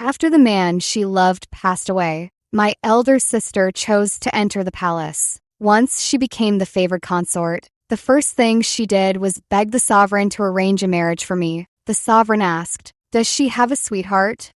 After the man she loved passed away, my elder sister chose to enter the palace. Once she became the favored consort, the first thing she did was beg the sovereign to arrange a marriage for me. The sovereign asked, "Does she have a sweetheart?"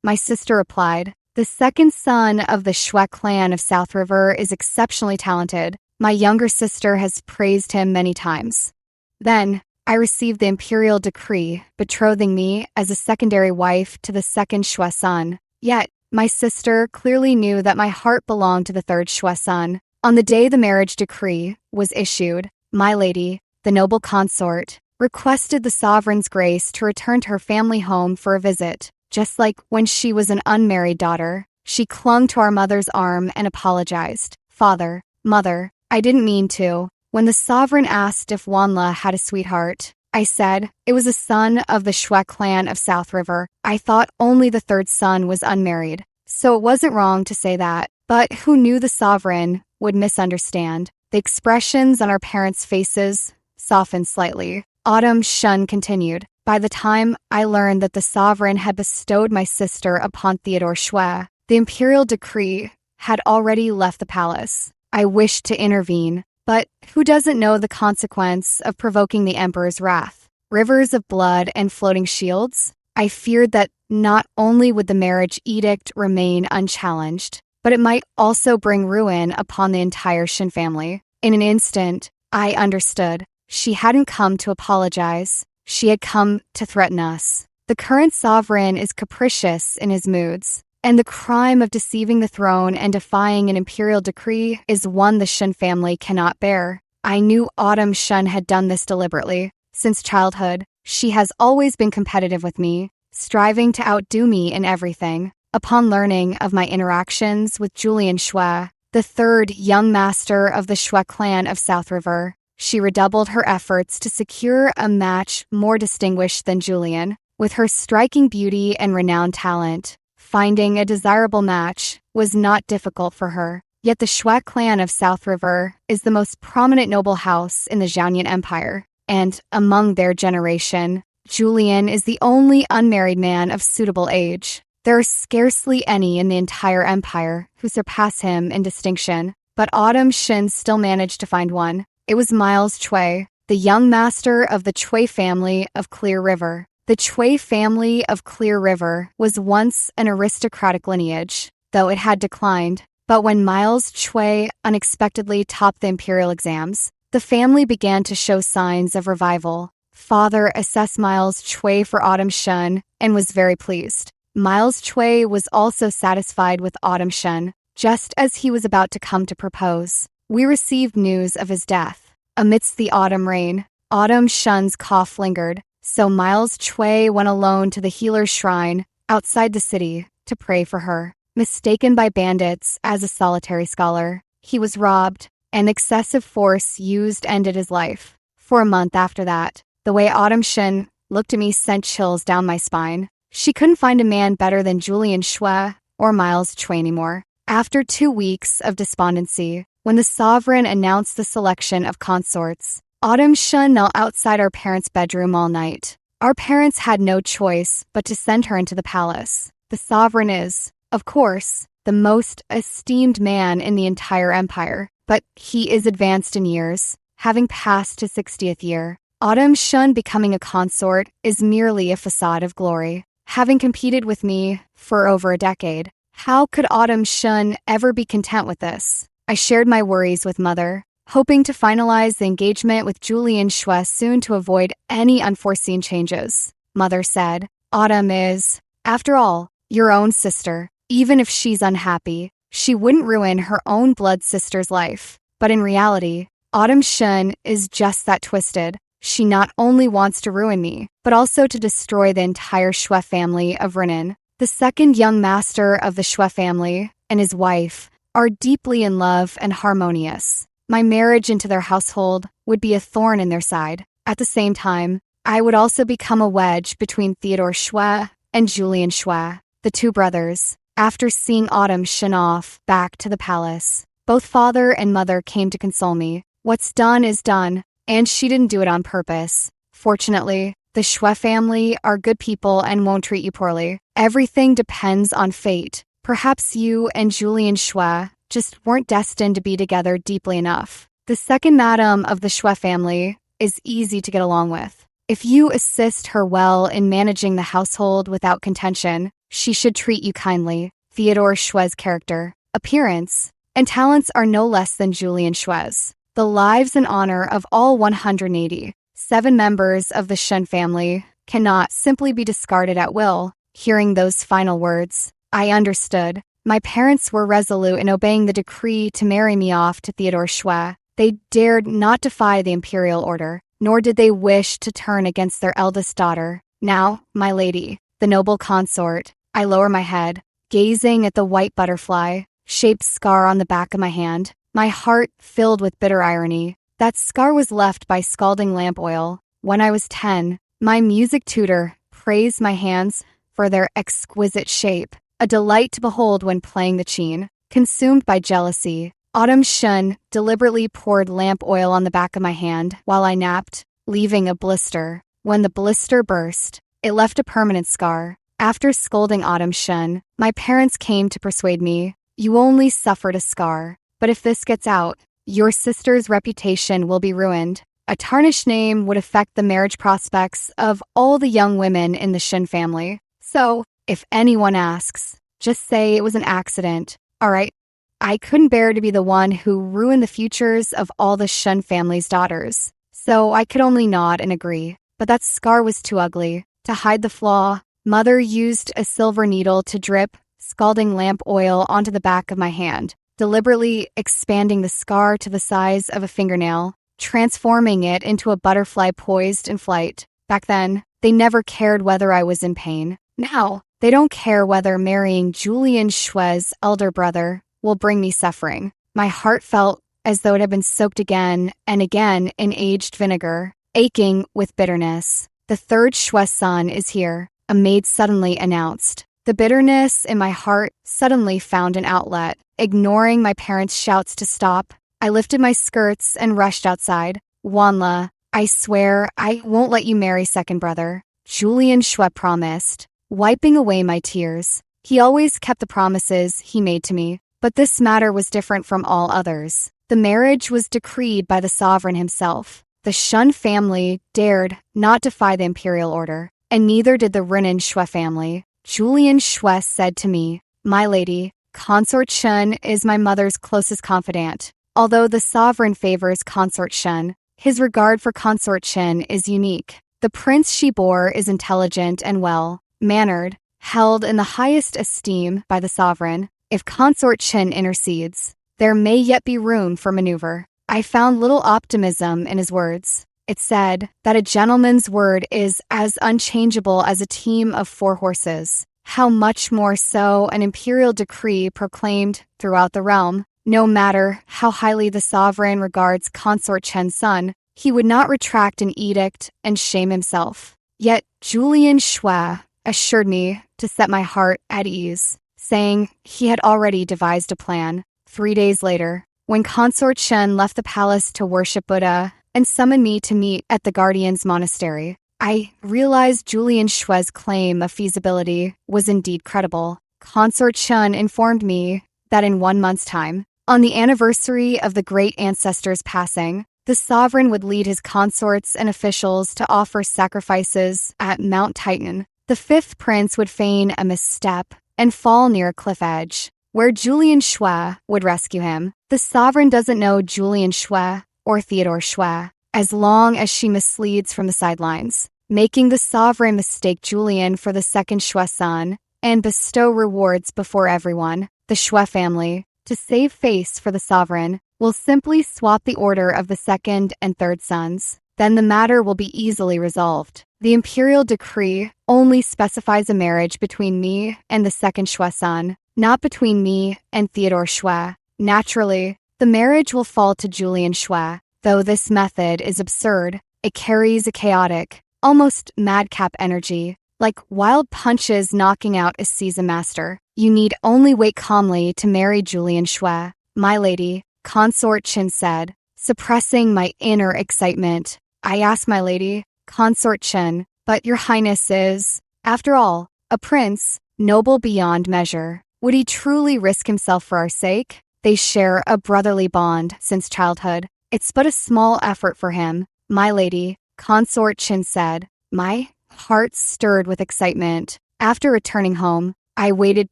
My sister replied, "The second son of the Shwe clan of South River is exceptionally talented. My younger sister has praised him many times." Then, I received the imperial decree betrothing me as a secondary wife to the second Shwe son. Yet, my sister clearly knew that my heart belonged to the third Shwe son. On the day the marriage decree was issued, my lady, the noble consort, requested the sovereign's grace to return to her family home for a visit. Just like when she was an unmarried daughter, she clung to our mother's arm and apologized. "Father, mother, I didn't mean to." When the sovereign asked if Wanla had a sweetheart, I said it was a son of the Shwe clan of South River. I thought only the third son was unmarried, so it wasn't wrong to say that. But who knew the sovereign would misunderstand? The expressions on our parents' faces softened slightly. Autumn Shun continued. By the time I learned that the sovereign had bestowed my sister upon Theodore Shwe, the imperial decree had already left the palace. I wished to intervene, but who doesn't know the consequence of provoking the emperor's wrath? Rivers of blood and floating shields? I feared that not only would the marriage edict remain unchallenged, but it might also bring ruin upon the entire Shin family. In an instant, I understood. She hadn't come to apologize. She had come to threaten us. The current sovereign is capricious in his moods, and the crime of deceiving the throne and defying an imperial decree is one the Shun family cannot bear. I knew Autumn Shun had done this deliberately. Since childhood, she has always been competitive with me, striving to outdo me in everything. Upon learning of my interactions with Julian Shwe, the third young master of the Shwe clan of South River, she redoubled her efforts to secure a match more distinguished than Julian. With her striking beauty and renowned talent, finding a desirable match was not difficult for her. Yet the Shwe clan of South River is the most prominent noble house in the Jianyan Empire, and among their generation, Julian is the only unmarried man of suitable age. There are scarcely any in the entire empire who surpass him in distinction, but Autumn Shin still managed to find one. It was Miles Chui, the young master of the Chui family of Clear River. The Chui family of Clear River was once an aristocratic lineage, though it had declined. But when Miles Chui unexpectedly topped the imperial exams, the family began to show signs of revival. Father assessed Miles Chui for Autumn Shun and was very pleased. Miles Chui was also satisfied with Autumn Shun, just as he was about to come to propose. We received news of his death. Amidst the autumn rain, Autumn Shun's cough lingered, so Miles Chui went alone to the healer's shrine outside the city to pray for her. Mistaken by bandits as a solitary scholar, he was robbed, and excessive force used ended his life. For a month after that, the way Autumn Shun looked at me sent chills down my spine. She couldn't find a man better than Julian Shwe or Miles Chui anymore. After 2 weeks of despondency, when the sovereign announced the selection of consorts, Autumn Shun knelt outside our parents' bedroom all night. Our parents had no choice but to send her into the palace. The sovereign is, of course, the most esteemed man in the entire empire, but he is advanced in years, having passed his 60th year. Autumn Shun becoming a consort is merely a facade of glory. Having competed with me for over a decade, how could Autumn Shun ever be content with this? I shared my worries with Mother, hoping to finalize the engagement with Julian Shwe soon to avoid any unforeseen changes. Mother said, "Autumn is, after all, your own sister. Even if she's unhappy, she wouldn't ruin her own blood sister's life." But in reality, Autumn Shun is just that twisted. She not only wants to ruin me, but also to destroy the entire Shwe family of Renan. The second young master of the Shwe family and his wife are deeply in love and harmonious. My marriage into their household would be a thorn in their side. At the same time, I would also become a wedge between Theodore Shwe and Julian Shwe, the two brothers. After seeing Autumn Shun off back to the palace, both father and mother came to console me. What's done is done, and she didn't do it on purpose. Fortunately, The Xue family are good people and won't treat you poorly. Everything depends on fate. Perhaps you and Julian Xue just weren't destined to be together deeply enough. The second madam of the Xue family is easy to get along with. If you assist her well in managing the household without contention, she should treat you kindly. Theodore Xue's character, appearance, and talents are no less than Julian Xue's. The lives and honor of all 187 members of the Shen family cannot simply be discarded at will. Hearing those final words, I understood. My parents were resolute in obeying the decree to marry me off to Theodore Xue. They dared not defy the imperial order, nor did they wish to turn against their eldest daughter. Now, my lady, the noble consort, I lower my head, gazing at the white butterfly-shaped scar on the back of my hand, my heart filled with bitter irony. That scar was left by scalding lamp oil. When I was 10, my music tutor praised my hands for their exquisite shape, a delight to behold when playing the qin. Consumed by jealousy, Autumn Shun deliberately poured lamp oil on the back of my hand while I napped, leaving a blister. When the blister burst, it left a permanent scar. After scolding Autumn Shun, my parents came to persuade me, you only suffered a scar, but if this gets out, your sister's reputation will be ruined. A tarnished name would affect the marriage prospects of all the young women in the Shin family. So, if anyone asks, just say it was an accident. All right. I couldn't bear to be the one who ruined the futures of all the Shun family's daughters. So I could only nod and agree. But that scar was too ugly. To hide the flaw, Mother used a silver needle to drip scalding lamp oil onto the back of my hand, deliberately expanding the scar to the size of a fingernail, transforming it into a butterfly poised in flight. Back then, they never cared whether I was in pain. Now, they don't care whether marrying Julian Xue's elder brother will bring me suffering. My heart felt as though it had been soaked again and again in aged vinegar, aching with bitterness. The third Xue son is here, a maid suddenly announced. The bitterness in my heart suddenly found an outlet. Ignoring my parents' shouts to stop, I lifted my skirts and rushed outside. Wanla, I swear I won't let you marry second brother. Julian Xue promised, wiping away my tears. He always kept the promises he made to me. But this matter was different from all others. The marriage was decreed by the sovereign himself. The Shun family dared not defy the imperial order, and neither did the Renan Xue family. Julian Xue said to me, my lady, Consort Shun is my mother's closest confidant. Although the sovereign favors Consort Shun, his regard for Consort Shun is unique. The prince she bore is intelligent and well-mannered, held in the highest esteem by the sovereign. If Consort Chen intercedes, there may yet be room for maneuver. I found little optimism in his words. It said that a gentleman's word is as unchangeable as a team of 4 horses. How much more so an imperial decree proclaimed throughout the realm. No matter how highly the sovereign regards Consort Chen's son, he would not retract an edict and shame himself. Yet Julian Xue assured me to set my heart at ease, saying he had already devised a plan. 3 days later, when Consort Shen left the palace to worship Buddha and summoned me to meet at the Guardian's monastery, I realized Julian Xue's claim of feasibility was indeed credible. Consort Shen informed me that in 1 month's time, on the anniversary of the great ancestor's passing, the sovereign would lead his consorts and officials to offer sacrifices at Mount Titan. The 5th prince would feign a misstep and fall near a cliff edge, where Julian Xue would rescue him. The sovereign doesn't know Julian Xue or Theodore Xue, as long as she misleads from the sidelines, making the sovereign mistake Julian for the second Xue son and bestow rewards before everyone. The Xue family, to save face for the sovereign, will simply swap the order of the second and third sons. Then the matter will be easily resolved. The imperial decree only specifies a marriage between me and the second Xue son, not between me and Theodore Xue. Naturally, the marriage will fall to Julian Xue. Though this method is absurd, it carries a chaotic, almost madcap energy, like wild punches knocking out a seasoned master. You need only wait calmly to marry Julian Xue. My lady, Consort Chin said, suppressing my inner excitement. I asked my lady, Consort Chen, But your highness is, after all, a prince, noble beyond measure. Would he truly risk himself for our sake? They share a brotherly bond since childhood. It's but a small effort for him, my lady, Consort Chin said. My heart stirred with excitement. After returning home, I waited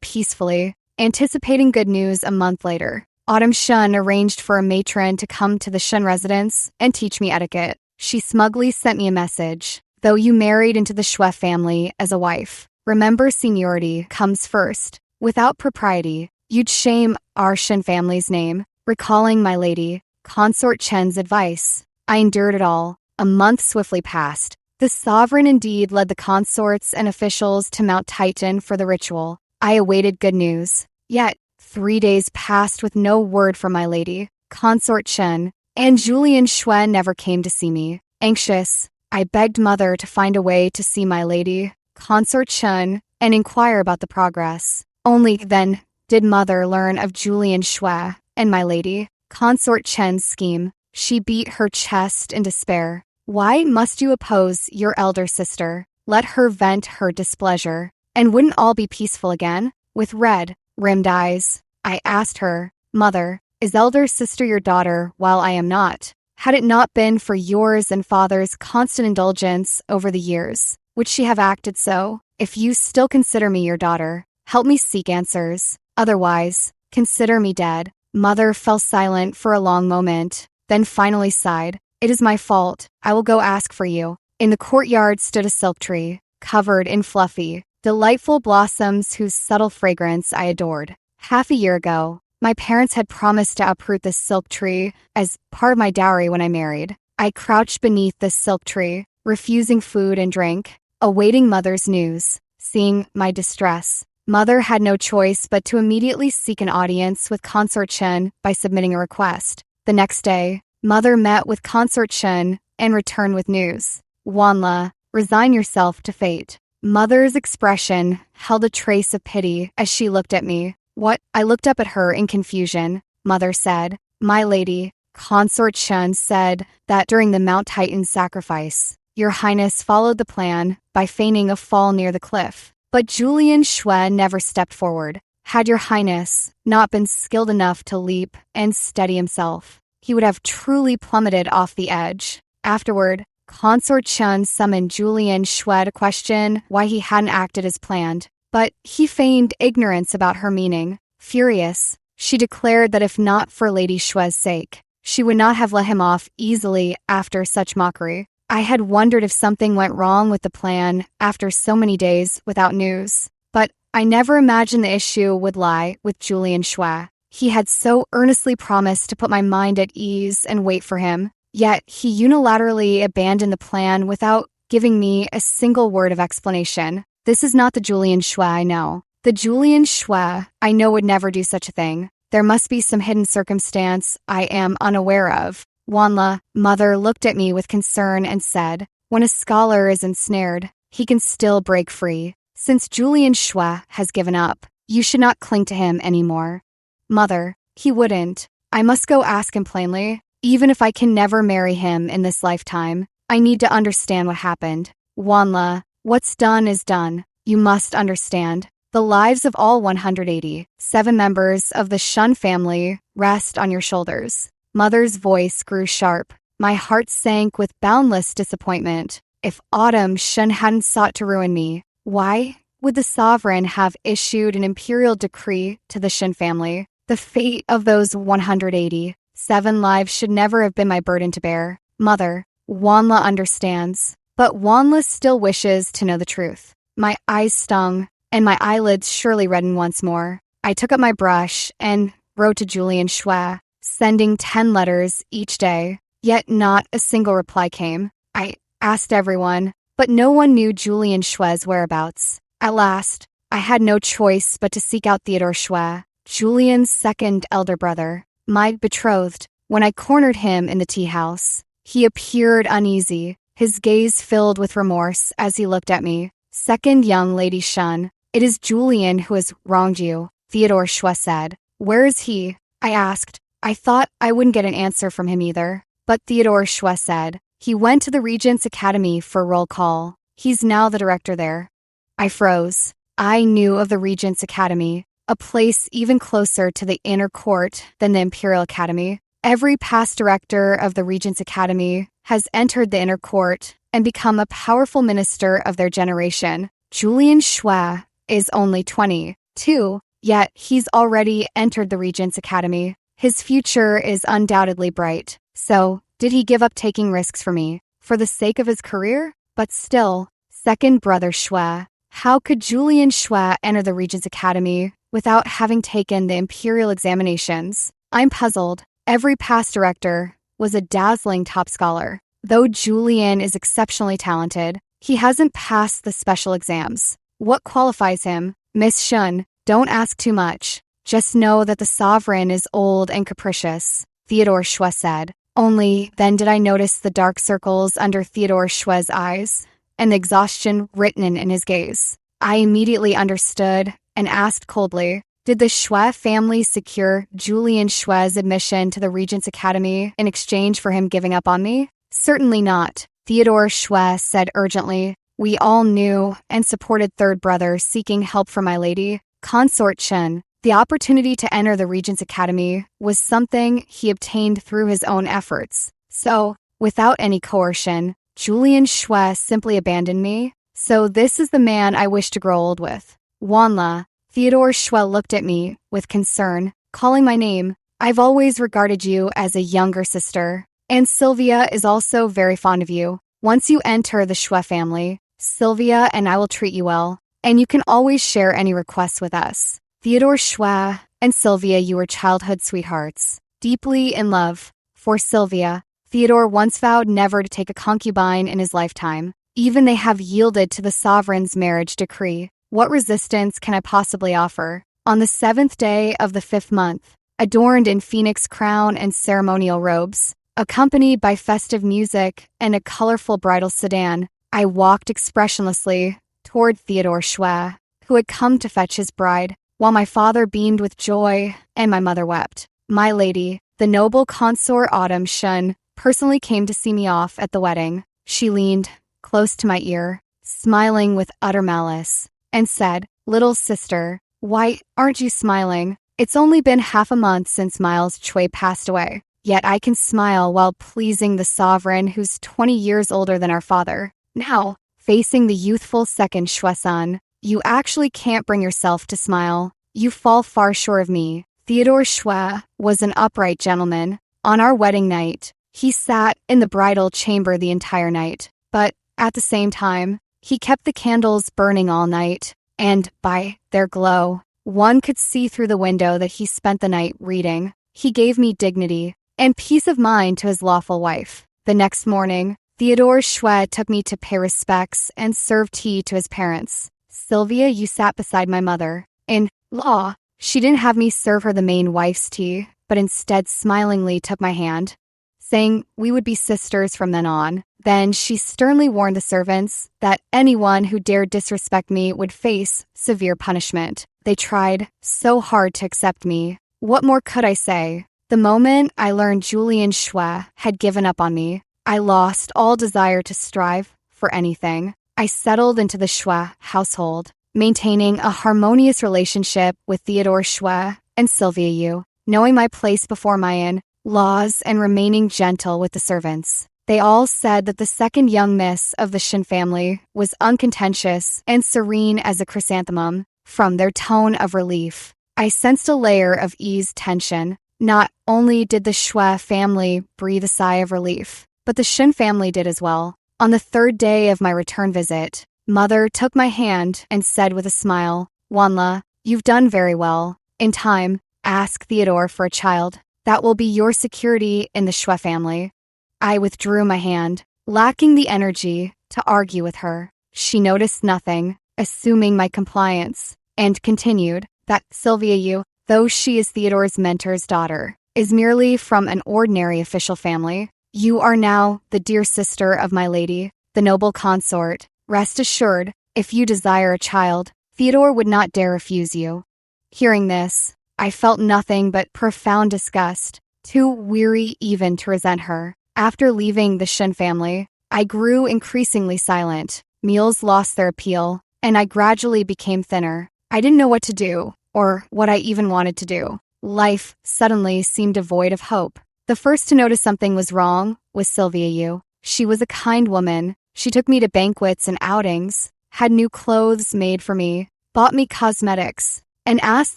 peacefully, anticipating good news a month later. Autumn Shun arranged for a matron to come to the Shun residence and teach me etiquette. She smugly sent me a message. Though you married into the Shui family as a wife, remember seniority comes first. Without propriety, you'd shame our Shun family's name. Recalling my lady, Consort Chen's advice, I endured it all. A month swiftly passed. The sovereign indeed led the consorts and officials to Mount Titan for the ritual. I awaited good news. Yet, 3 days passed with no word from my lady, Consort Chen, and Julian Shui never came to see me. Anxious, I begged mother to find a way to see my lady, Consort Chen, and inquire about the progress. Only then did mother learn of Julian Shui and my lady, Consort Chen's scheme. She beat her chest in despair. Why must you oppose your elder sister? Let her vent her displeasure, and wouldn't all be peaceful again? With red-rimmed eyes, I asked her, Mother, is elder sister your daughter while I am not? Had it not been for yours and father's constant indulgence over the years, would she have acted so? If you still consider me your daughter, help me seek answers. Otherwise, consider me dead. Mother fell silent for a long moment, then finally sighed. It is my fault. I will go ask for you. In the courtyard stood a silk tree, covered in fluffy, delightful blossoms whose subtle fragrance I adored. Half a year ago, my parents had promised to uproot this silk tree as part of my dowry when I married. I crouched beneath this silk tree, refusing food and drink, awaiting mother's news. Seeing my distress, mother had no choice but to immediately seek an audience with Consort Chen by submitting a request. The next day, mother met with Consort Chen and returned with news. Wanla, resign yourself to fate. Mother's expression held a trace of pity as she looked at me. What? I looked up at her in confusion. Mother said, My lady, Consort Chen said that during the Mount Titan sacrifice, your highness followed the plan by feigning a fall near the cliff. But Julian Shui never stepped forward. Had your highness not been skilled enough to leap and steady himself, he would have truly plummeted off the edge. Afterward, Consort Chen summoned Julian Shui to question why he hadn't acted as planned, but he feigned ignorance about her meaning. Furious, she declared that if not for Lady Shui's sake, she would not have let him off easily after such mockery. I had wondered if something went wrong with the plan after so many days without news, but I never imagined the issue would lie with Julian Shui. He had so earnestly promised to put my mind at ease and wait for him, yet he unilaterally abandoned the plan without giving me a single word of explanation. This is not the Julian Shui I know. The Julian Shui I know would never do such a thing. There must be some hidden circumstance I am unaware of. Wanla, mother looked at me with concern and said, when a scholar is ensnared, he can still break free. Since Julian Shui has given up, you should not cling to him anymore. Mother, he wouldn't. I must go ask him plainly. Even if I can never marry him in this lifetime, I need to understand what happened. Wanla, what's done is done. You must understand. The lives of all 187 members of the Shun family rest on your shoulders. Mother's voice grew sharp. My heart sank with boundless disappointment. If Autumn Shun hadn't sought to ruin me, why would the sovereign have issued an imperial decree to the Shun family? The fate of those 187 lives should never have been my burden to bear. Mother, Wanla understands, but Wanla still wishes to know the truth. My eyes stung, and my eyelids surely reddened once more. I took up my brush and wrote to Julian Shui, sending 10 letters each day, yet not a single reply came. I asked everyone, but no one knew Julian Shui's whereabouts. At last, I had no choice but to seek out Theodore Shui, Julian's second elder brother, my betrothed. When I cornered him in the tea house, he appeared uneasy, his gaze filled with remorse as he looked at me. Second young Lady Shun, it is Julian who has wronged you, Theodore Shui said. Where is he? I asked. I thought I wouldn't get an answer from him either. But Theodore Shui said, he went to the Regent's Academy for roll call. He's now the director there. I froze. I knew of the Regent's Academy, a place even closer to the inner court than the Imperial Academy. Every past director of the Regent's Academy has entered the inner court and become a powerful minister of their generation. Julian Xue is only 22, yet he's already entered the Regent's Academy. His future is undoubtedly bright. So, did he give up taking risks for me, for the sake of his career? But still, second brother Xue. How could Julian Xue enter the Regent's Academy without having taken the Imperial examinations? I'm puzzled. Every past director was a dazzling top scholar. Though Julian is exceptionally talented, he hasn't passed the special exams. What qualifies him? Miss Shun, don't ask too much. Just know that the sovereign is old and capricious, Theodore Xue said. Only then did I notice the dark circles under Theodore Xue's eyes and the exhaustion written in his gaze. I immediately understood and asked coldly, did the Xue family secure Julian Xue's admission to the Regent's Academy in exchange for him giving up on me? Certainly not, Theodore Xue said urgently. We all knew and supported third brother seeking help for my lady, Consort Chen. The opportunity to enter the Regent's Academy was something he obtained through his own efforts. So, without any coercion, Julian Xue simply abandoned me. So this is the man I wish to grow old with. Wanla, Theodore Xue looked at me with concern, calling my name. I've always regarded you as a younger sister, and Sylvia is also very fond of you. Once you enter the Xue family, Sylvia and I will treat you well, and you can always share any requests with us. Theodore Xue and Sylvia, you were childhood sweethearts, deeply in love. For Sylvia, Theodore once vowed never to take a concubine in his lifetime. Even they have yielded to the sovereign's marriage decree. What resistance can I possibly offer? On the 7th day of the 5th month, adorned in phoenix crown and ceremonial robes, accompanied by festive music and a colorful bridal sedan, I walked expressionlessly toward Theodore Xue, who had come to fetch his bride, while my father beamed with joy and my mother wept. My lady, the noble consort Autumn Shun, personally came to see me off at the wedding. She leaned close to my ear, smiling with utter malice, and said, "Little sister, why aren't you smiling? It's only been half a month since Miles Chui passed away, yet I can smile while pleasing the sovereign who's 20 years older than our father." Now, facing the youthful second Xue-san, you actually can't bring yourself to smile. You fall far short of me. Theodore Xue was an upright gentleman. On our wedding night, he sat in the bridal chamber the entire night, but at the same time, he kept the candles burning all night, and by their glow, one could see through the window that he spent the night reading. He gave me dignity and peace of mind to his lawful wife. The next morning, Theodore Xue took me to pay respects and serve tea to his parents. Sylvia, you sat beside my mother. In law, she didn't have me serve her the main wife's tea, but instead smilingly took my hand, saying we would be sisters from then on. Then she sternly warned the servants that anyone who dared disrespect me would face severe punishment. They tried so hard to accept me. What more could I say? The moment I learned Julian Xue had given up on me, I lost all desire to strive for anything. I settled into the Xue household, maintaining a harmonious relationship with Theodore Xue and Sylvia Yu, knowing my place before my in-laws and remaining gentle with the servants. They all said that the second young miss of the Shin family was uncontentious and serene as a chrysanthemum. From their tone of relief, I sensed a layer of eased tension. Not only did the Xue family breathe a sigh of relief, but the Shin family did as well. On the 3rd day of my return visit, Mother took my hand and said with a smile, "Wanla, you've done very well. In time, ask Theodore for a child. That will be your security in the Xue family." I withdrew my hand, lacking the energy to argue with her. She noticed nothing, assuming my compliance, and continued that Sylvia Yu, though she is Theodore's mentor's daughter, is merely from an ordinary official family. You are now the dear sister of my lady, the noble consort. Rest assured, if you desire a child, Theodore would not dare refuse you. Hearing this, I felt nothing but profound disgust, too weary even to resent her. After leaving the Shin family, I grew increasingly silent. Meals lost their appeal, and I gradually became thinner. I didn't know what to do, or what I even wanted to do. Life suddenly seemed devoid of hope. The first to notice something was wrong was Sylvia Yu. She was a kind woman. She took me to banquets and outings, had new clothes made for me, bought me cosmetics, and asked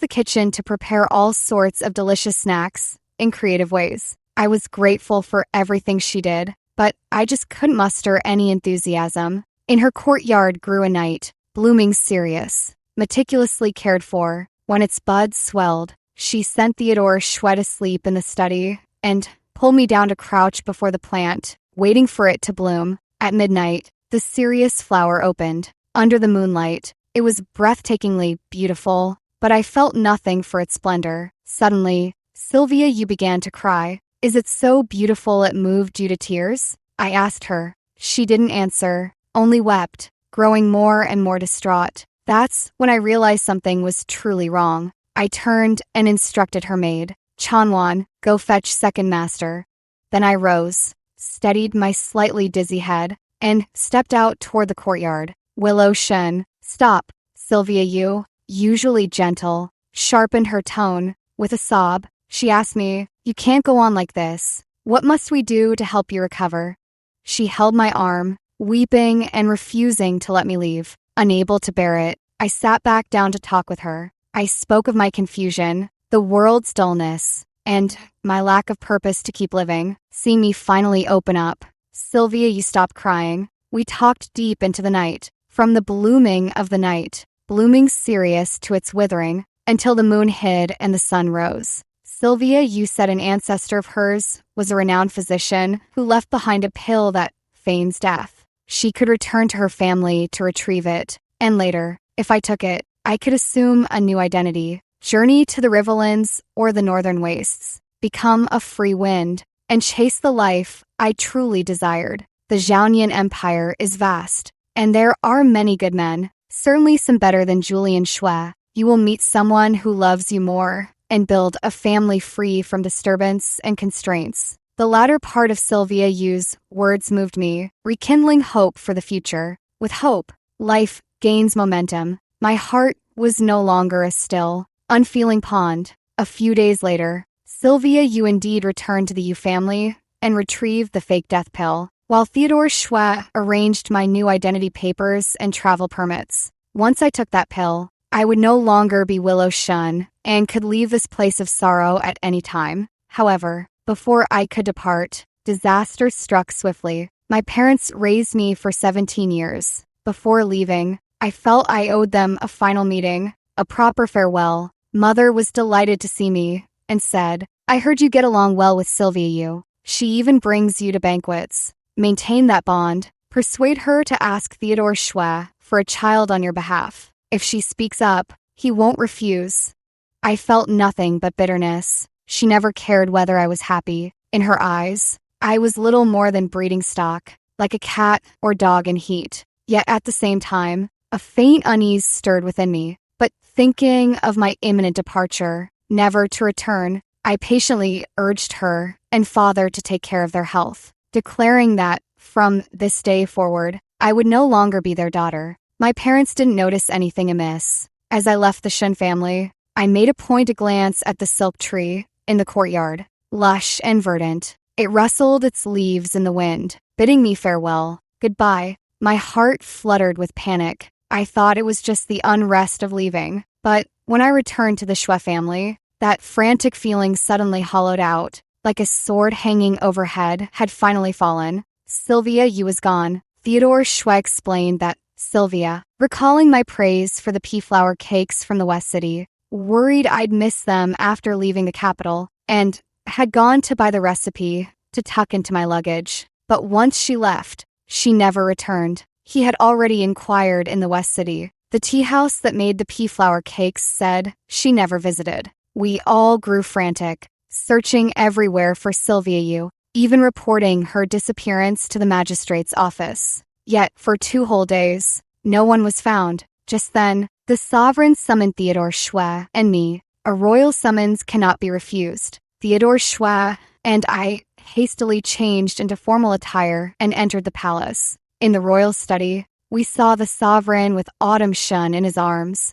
the kitchen to prepare all sorts of delicious snacks in creative ways. I was grateful for everything she did, but I just couldn't muster any enthusiasm. In her courtyard grew a knight, blooming serious, meticulously cared for. When its buds swelled, she sent Theodore Schwed to sleep in the study and pulled me down to crouch before the plant, waiting for it to bloom. At midnight, the Sirius flower opened. Under the moonlight, it was breathtakingly beautiful, but I felt nothing for its splendor. Suddenly, Sylvia Yu began to cry. Is it so beautiful it moved you to tears? I asked her. She didn't answer, only wept, growing more and more distraught. That's when I realized something was truly wrong. I turned and instructed her maid, Chanwan, go fetch second master. Then I rose, steadied my slightly dizzy head, and stepped out toward the courtyard. Willow Shen, stop. Sylvia Yu, usually gentle, sharpened her tone. With a sob, she asked me, you can't go on like this. What must we do to help you recover? She held my arm, weeping and refusing to let me leave. Unable to bear it, I sat back down to talk with her. I spoke of my confusion, the world's dullness, and my lack of purpose to keep living. Seeing me finally open up, Sylvia, you stopped crying. We talked deep into the night, from the blooming of the night, blooming serious to its withering, until the moon hid and the sun rose. Sylvia, you said an ancestor of hers was a renowned physician who left behind a pill that feigns death. She could return to her family to retrieve it, and later, if I took it, I could assume a new identity, journey to the Riverlands or the northern wastes, become a free wind, and chase the life I truly desired. The Zhaonian Empire is vast, and there are many good men, certainly some better than Julian Xue. You will meet someone who loves you more, and build a family free from disturbance and constraints. The latter part of Sylvia Yu's words moved me, rekindling hope for the future. With hope, life gains momentum. My heart was no longer a still, unfeeling pond. A few days later, Sylvia Yu indeed returned to the Yu family and retrieved the fake death pill, while Theodore Schwe arranged my new identity papers and travel permits. Once I took that pill, I would no longer be Willow Shun and could leave this place of sorrow at any time. However, before I could depart, disaster struck swiftly. My parents raised me for 17 years. Before leaving, I felt I owed them a final meeting, a proper farewell. Mother was delighted to see me and said, I heard you get along well with Sylvia Yu. She even brings you to banquets. Maintain that bond. Persuade her to ask Theodore Schwe for a child on your behalf. If she speaks up, he won't refuse. I felt nothing but bitterness. She never cared whether I was happy. In her eyes, I was little more than breeding stock, like a cat or dog in heat. Yet at the same time, a faint unease stirred within me. But thinking of my imminent departure, never to return, I patiently urged her and father to take care of their health, declaring that, from this day forward, I would no longer be their daughter. My parents didn't notice anything amiss. As I left the Shen family, I made a point to glance at the silk tree in the courtyard, lush and verdant. It rustled its leaves in the wind, bidding me farewell. Goodbye. My heart fluttered with panic. I thought it was just the unrest of leaving. But when I returned to the Xue family, that frantic feeling suddenly hollowed out, like a sword hanging overhead had finally fallen. Sylvia Yu was gone. Theodore Xue explained that Sylvia, recalling my praise for the pea flower cakes from the West City, worried I'd miss them after leaving the capital, and had gone to buy the recipe to tuck into my luggage. But once she left, she never returned. He had already inquired in the West City. The tea house that made the pea flower cakes said she never visited. We all grew frantic, searching everywhere for Sylvia Yu, even reporting her disappearance to the magistrate's office. Yet, for 2 whole days, no one was found. Just then, the sovereign summoned Theodore Schwe and me. A royal summons cannot be refused. Theodore Schwe and I hastily changed into formal attire and entered the palace. In the royal study, we saw the sovereign with Autumn Shun in his arms,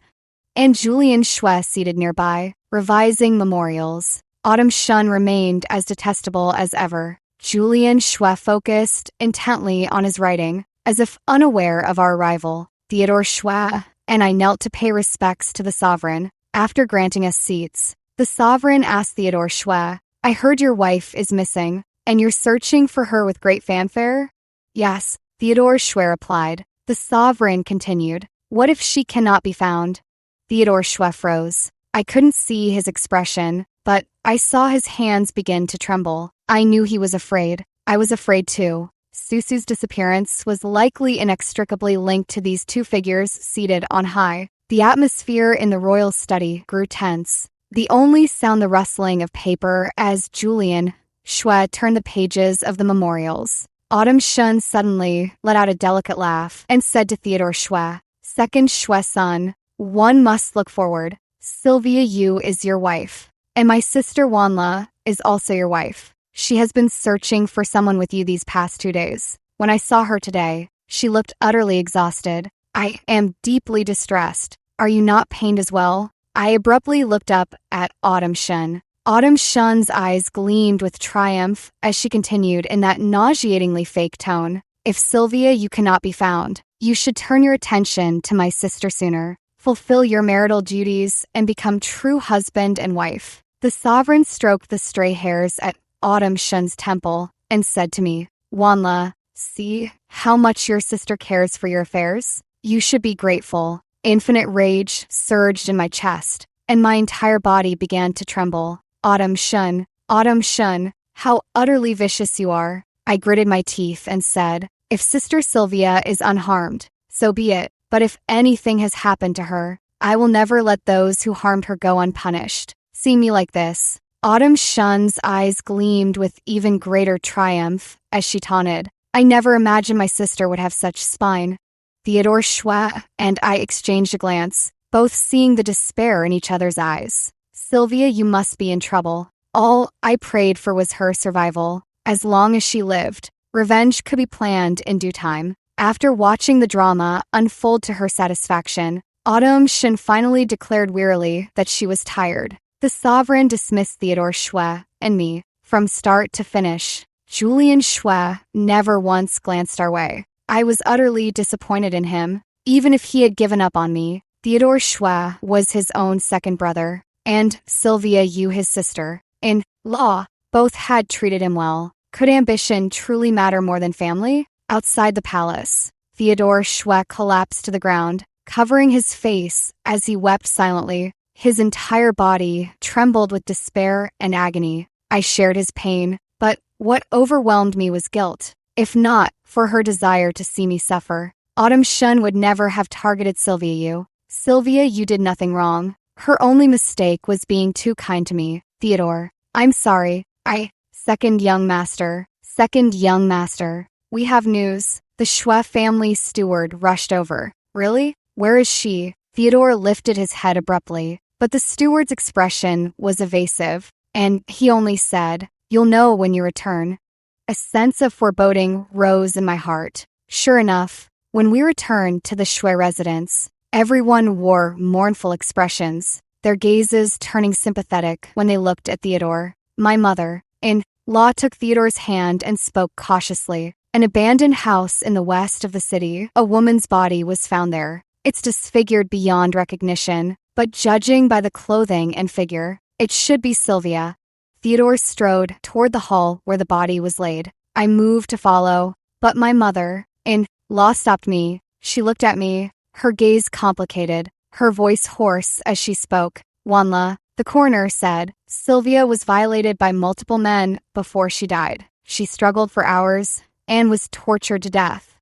and Julian Xue seated nearby, revising memorials. Autumn Shun remained as detestable as ever. Julian Xue focused intently on his writing, as if unaware of our arrival. Theodore Xue and I knelt to pay respects to the sovereign. After granting us seats, the sovereign asked Theodore Xue, "I heard your wife is missing, and you're searching for her with great fanfare?" "Yes," Theodore Xue replied. The sovereign continued, "What if she cannot be found?" Theodore Xue froze. I couldn't see his expression, but I saw his hands begin to tremble. I knew he was afraid. I was afraid too. Susu's disappearance was likely inextricably linked to these two figures seated on high. The atmosphere in the royal study grew tense. The only sound the rustling of paper as Julian Xue turned the pages of the memorials. Autumn Shun suddenly let out a delicate laugh and said to Theodore Xue, "Second Xue-san, one must look forward. Sylvia Yu is your wife, and my sister Wanla is also your wife. She has been searching for someone with you these past 2 days. When I saw her today, she looked utterly exhausted. I am deeply distressed. Are you not pained as well?" I abruptly looked up at Autumn Shun. Autumn Shun's eyes gleamed with triumph as she continued in that nauseatingly fake tone. "If Sylvia you cannot be found, you should turn your attention to my sister sooner. Fulfill your marital duties and become true husband and wife." The sovereign stroked the stray hairs at Autumn Shun's temple and said to me, "Wanla, see how much your sister cares for your affairs? You should be grateful." Infinite rage surged in my chest, and my entire body began to tremble. Autumn Shun, how utterly vicious you are." I gritted my teeth and said, "If Sister Sylvia is unharmed, so be it. But if anything has happened to her, I will never let those who harmed her go unpunished. See me like this." Autumn Shun's eyes gleamed with even greater triumph as she taunted, "I never imagined my sister would have such spine." Theodore Xue and I exchanged a glance, both seeing the despair in each other's eyes. "Sylvia, you must be in trouble." All I prayed for was her survival. As long as she lived, revenge could be planned in due time. After watching the drama unfold to her satisfaction, Autumn Shun finally declared wearily that she was tired. The sovereign dismissed Theodore Xue and me from start to finish. Julian Xue never once glanced our way. I was utterly disappointed in him. Even if he had given up on me, Theodore Xue was his own second brother, and Sylvia Yu his sister. In law, both had treated him well. Could ambition truly matter more than family? Outside the palace, Theodore Xue collapsed to the ground, covering his face as he wept silently. His entire body trembled with despair and agony. I shared his pain, but what overwhelmed me was guilt. If not for her desire to see me suffer, Autumn Shun would never have targeted Sylvia Yu. Sylvia Yu did nothing wrong. Her only mistake was being too kind to me. Theodore, I'm sorry. Second young master. We have news. The Xue family steward rushed over. Really? Where is she? Theodore lifted his head abruptly, but the steward's expression was evasive, and he only said, "You'll know when you return." A sense of foreboding rose in my heart. Sure enough, when we returned to the Xue residence, everyone wore mournful expressions, their gazes turning sympathetic when they looked at Theodore. My mother-in-law took Theodore's hand and spoke cautiously. An abandoned house in the west of the city, a woman's body was found there. It's disfigured beyond recognition, but judging by the clothing and figure, it should be Sylvia. Theodore strode toward the hall where the body was laid. I moved to follow, but my mother-in-law stopped me. She looked at me, her gaze complicated, her voice hoarse as she spoke. "Wanla," the coroner said, "Sylvia was violated by multiple men before she died. She struggled for hours and was tortured to death."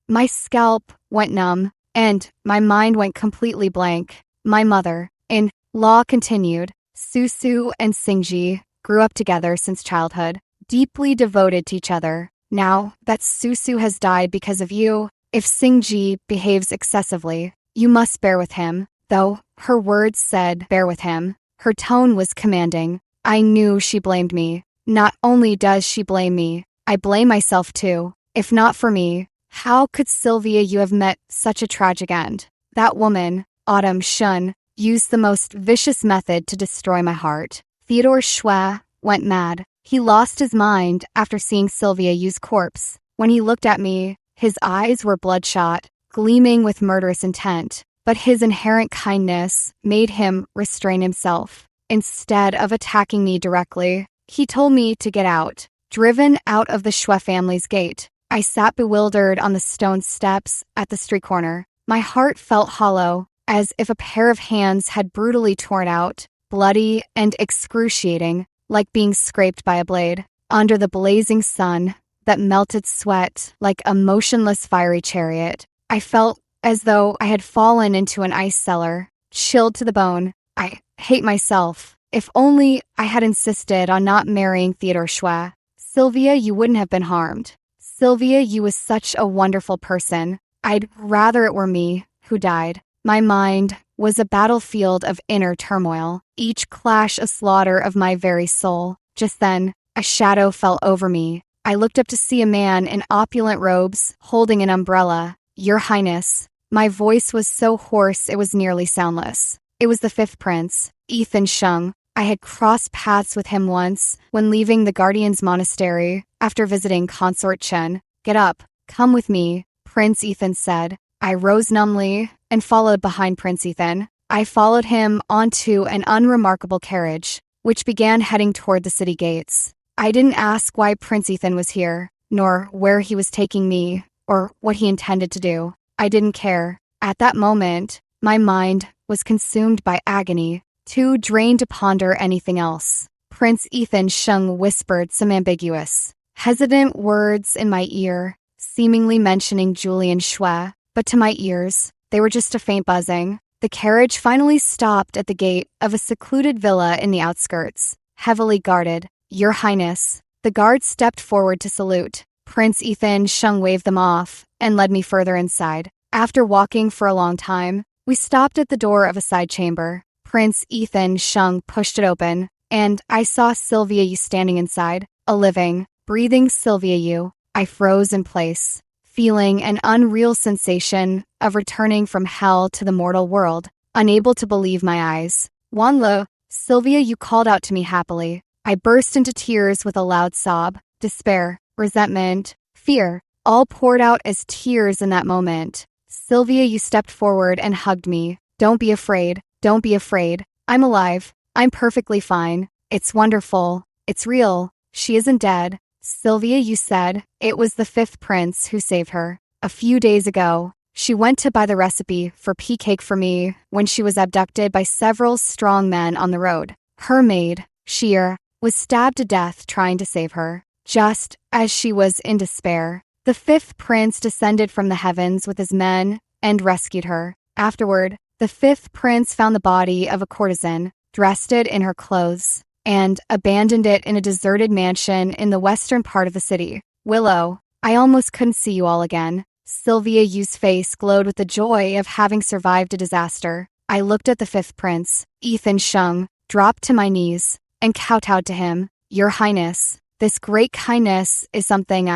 My scalp went numb, and my mind went completely blank. My mother-in-law continued, "Susu and Xingji grew up together since childhood, deeply devoted to each other. Now that Susu has died because of you, if Xingji behaves excessively, you must bear with him." Though her words said bear with him, her tone was commanding. I knew she blamed me. Not only does she blame me, I blame myself too. If not for me, How could Sylvia you have met such a tragic end? That woman, Autumn Shun, used the most vicious method to destroy my heart. Theodore Schwe went mad. He lost his mind after seeing Sylvia Yu's corpse. When he looked at me, his eyes were bloodshot, gleaming with murderous intent, but his inherent kindness made him restrain himself. Instead of attacking me directly, he told me to get out. Driven out of the Schwe family's gate, I sat bewildered on the stone steps at the street corner. My heart felt hollow, as if a pair of hands had brutally torn out, bloody and excruciating, like being scraped by a blade. Under the blazing sun that melted sweat like a motionless fiery chariot, I felt as though I had fallen into an ice cellar, chilled to the bone. I hate myself. If only I had insisted on not marrying Theodore Schwe. Sylvia, you wouldn't have been harmed. Sylvia, you was such a wonderful person. I'd rather it were me who died. My mind was a battlefield of inner turmoil, each clash a slaughter of my very soul. Just then, a shadow fell over me. I looked up to see a man in opulent robes, holding an umbrella. Your Highness. My voice was so hoarse it was nearly soundless. It was the fifth prince, Ethan Shung. I had crossed paths with him once when leaving the Guardian's Monastery after visiting Consort Chen. Get up, come with me, Prince Ethan said. I rose numbly and followed behind Prince Ethan. I followed him onto an unremarkable carriage, which began heading toward the city gates. I didn't ask why Prince Ethan was here, nor where he was taking me, or what he intended to do. I didn't care. At that moment, my mind was consumed by agony, too drained to ponder anything else. Prince Ethan Shung whispered some ambiguous, hesitant words in my ear, seemingly mentioning Julian Schwe, but to my ears, they were just a faint buzzing. The carriage finally stopped at the gate of a secluded villa in the outskirts, heavily guarded. Your Highness. The guards stepped forward to salute. Prince Ethan Shung waved them off and led me further inside. After walking for a long time, we stopped at the door of a side chamber. Prince Ethan Shung pushed it open, and I saw Sylvia Yu standing inside, a living, breathing Sylvia Yu. I froze in place, feeling an unreal sensation of returning from hell to the mortal world, unable to believe my eyes. Wanlo, Sylvia Yu called out to me happily. I burst into tears with a loud sob. Despair, resentment, fear, all poured out as tears in that moment. Sylvia, you stepped forward and hugged me. Don't be afraid. Don't be afraid. I'm alive. I'm perfectly fine. It's wonderful. It's real. She isn't dead. Sylvia, you said. It was the fifth prince who saved her. A few days ago, she went to buy the recipe for pea cake for me when she was abducted by several strong men on the road. Her maid, Sheer, was stabbed to death trying to save her. Just as she was in despair, the fifth prince descended from the heavens with his men and rescued her. Afterward, the fifth prince found the body of a courtesan, dressed it in her clothes, and abandoned it in a deserted mansion in the western part of the city. Willow, I almost couldn't see you all again. Sylvia Yu's face glowed with the joy of having survived a disaster. I looked at the fifth prince, Ethan Shung, dropped to my knees, and kowtowed to him. Your Highness, this great kindness is something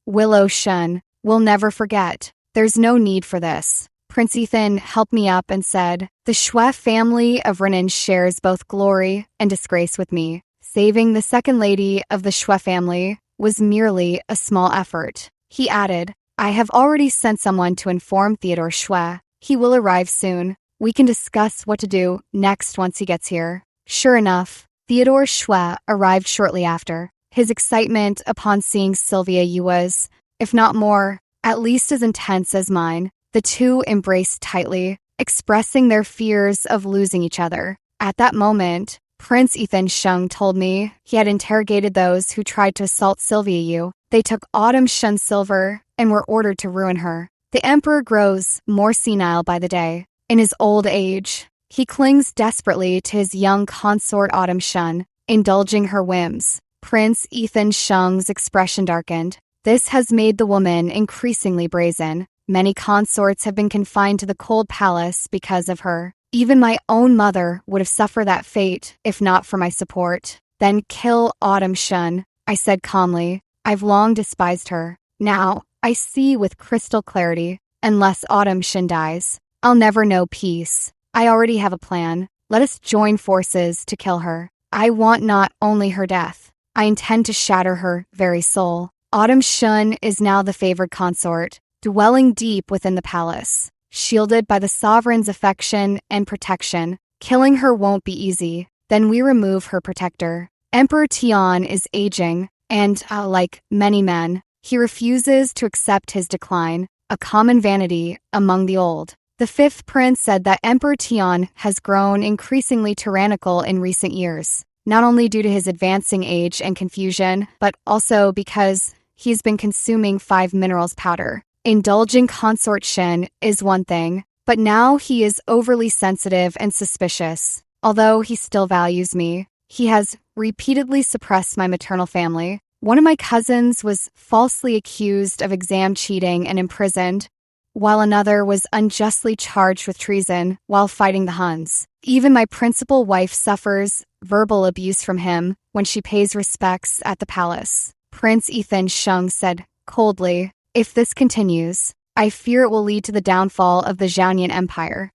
Willow Shun, will never forget. There's no need for this. Prince Ethan helped me up and said, the Schwe family of Renan shares both glory and disgrace with me. Saving the second lady of the Schwe family was merely a small effort. He added, I have already sent someone to inform Theodore Schwe. He will arrive soon. We can discuss what to do next once he gets here. Sure enough, Theodore Schwe arrived shortly after. His excitement upon seeing Sylvia Yu was, if not more, at least as intense as mine. The two embraced tightly, expressing their fears of losing each other. At that moment, Prince Ethan Shung told me he had interrogated those who tried to assault Sylvia Yu. They took Autumn Shun's silver and were ordered to ruin her. The emperor grows more senile by the day. In his old age, he clings desperately to his young consort Autumn Shun, indulging her whims. Prince Ethan Shung's expression darkened. This has made the woman increasingly brazen. Many consorts have been confined to the cold palace because of her. Even my own mother would have suffered that fate if not for my support. Then kill Autumn Shun, I said calmly. I've long despised her. Now, I see with crystal clarity. Unless Autumn Shin dies, I'll never know peace. I already have a plan. Let us join forces to kill her. I want not only her death. I intend to shatter her very soul. Autumn Shun is now the favored consort, dwelling deep within the palace, shielded by the sovereign's affection and protection. Killing her won't be easy. Then we remove her protector. Emperor Tian is aging, and, like many men, he refuses to accept his decline, a common vanity among the old. The fifth prince said that Emperor Tian has grown increasingly tyrannical in recent years, not only due to his advancing age and confusion, but also because he's been consuming 5 minerals powder. Indulging consort Shin is one thing, but now he is overly sensitive and suspicious. Although he still values me, he has repeatedly suppressed my maternal family. One of my cousins was falsely accused of exam cheating and imprisoned, while another was unjustly charged with treason while fighting the Huns. Even my principal wife suffers verbal abuse from him when she pays respects at the palace. Prince Ethan Shung said coldly, "If this continues, I fear it will lead to the downfall of the Zhaonian Empire."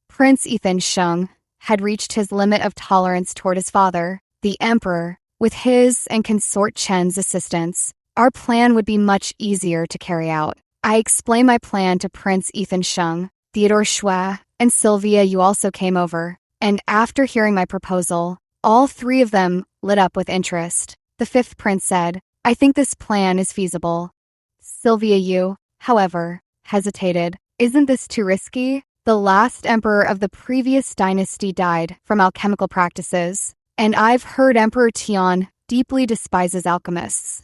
Prince Ethan Shung had reached his limit of tolerance toward his father, the emperor. With his and consort Chen's assistance, our plan would be much easier to carry out. I explained my plan to Prince Ethan Shung. Theodore Shui and Sylvia Yu also came over, and after hearing my proposal, all 3 of them lit up with interest. The fifth prince said, "I think this plan is feasible." Sylvia Yu, however, hesitated. "Isn't this too risky? The last emperor of the previous dynasty died from alchemical practices, and I've heard Emperor Tian deeply despises alchemists."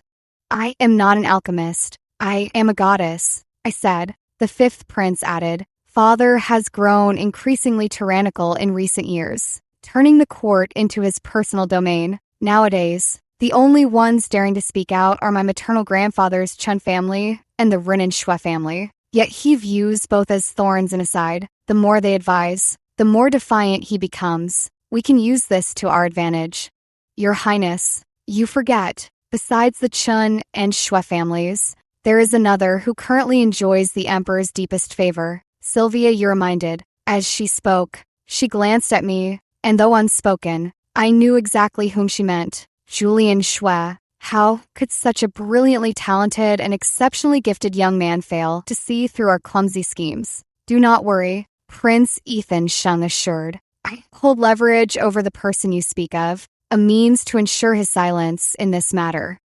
"I am not an alchemist. I am a goddess," I said. The fifth prince added, "Father has grown increasingly tyrannical in recent years, turning the court into his personal domain. Nowadays, the only ones daring to speak out are my maternal grandfather's Chun family and the Renan Shui family. Yet he views both as thorns in his side. The more they advise, the more defiant he becomes. We can use this to our advantage." "Your Highness, you forget, besides the Chun and Shui families, there is another who currently enjoys the emperor's deepest favor." Sylvia Yu reminded. As she spoke, she glanced at me, and though unspoken, I knew exactly whom she meant. Julian Shui. How could such a brilliantly talented and exceptionally gifted young man fail to see through our clumsy schemes? "Do not worry," Prince Ethan Shung assured. "I hold leverage over the person you speak of, a means to ensure his silence in this matter."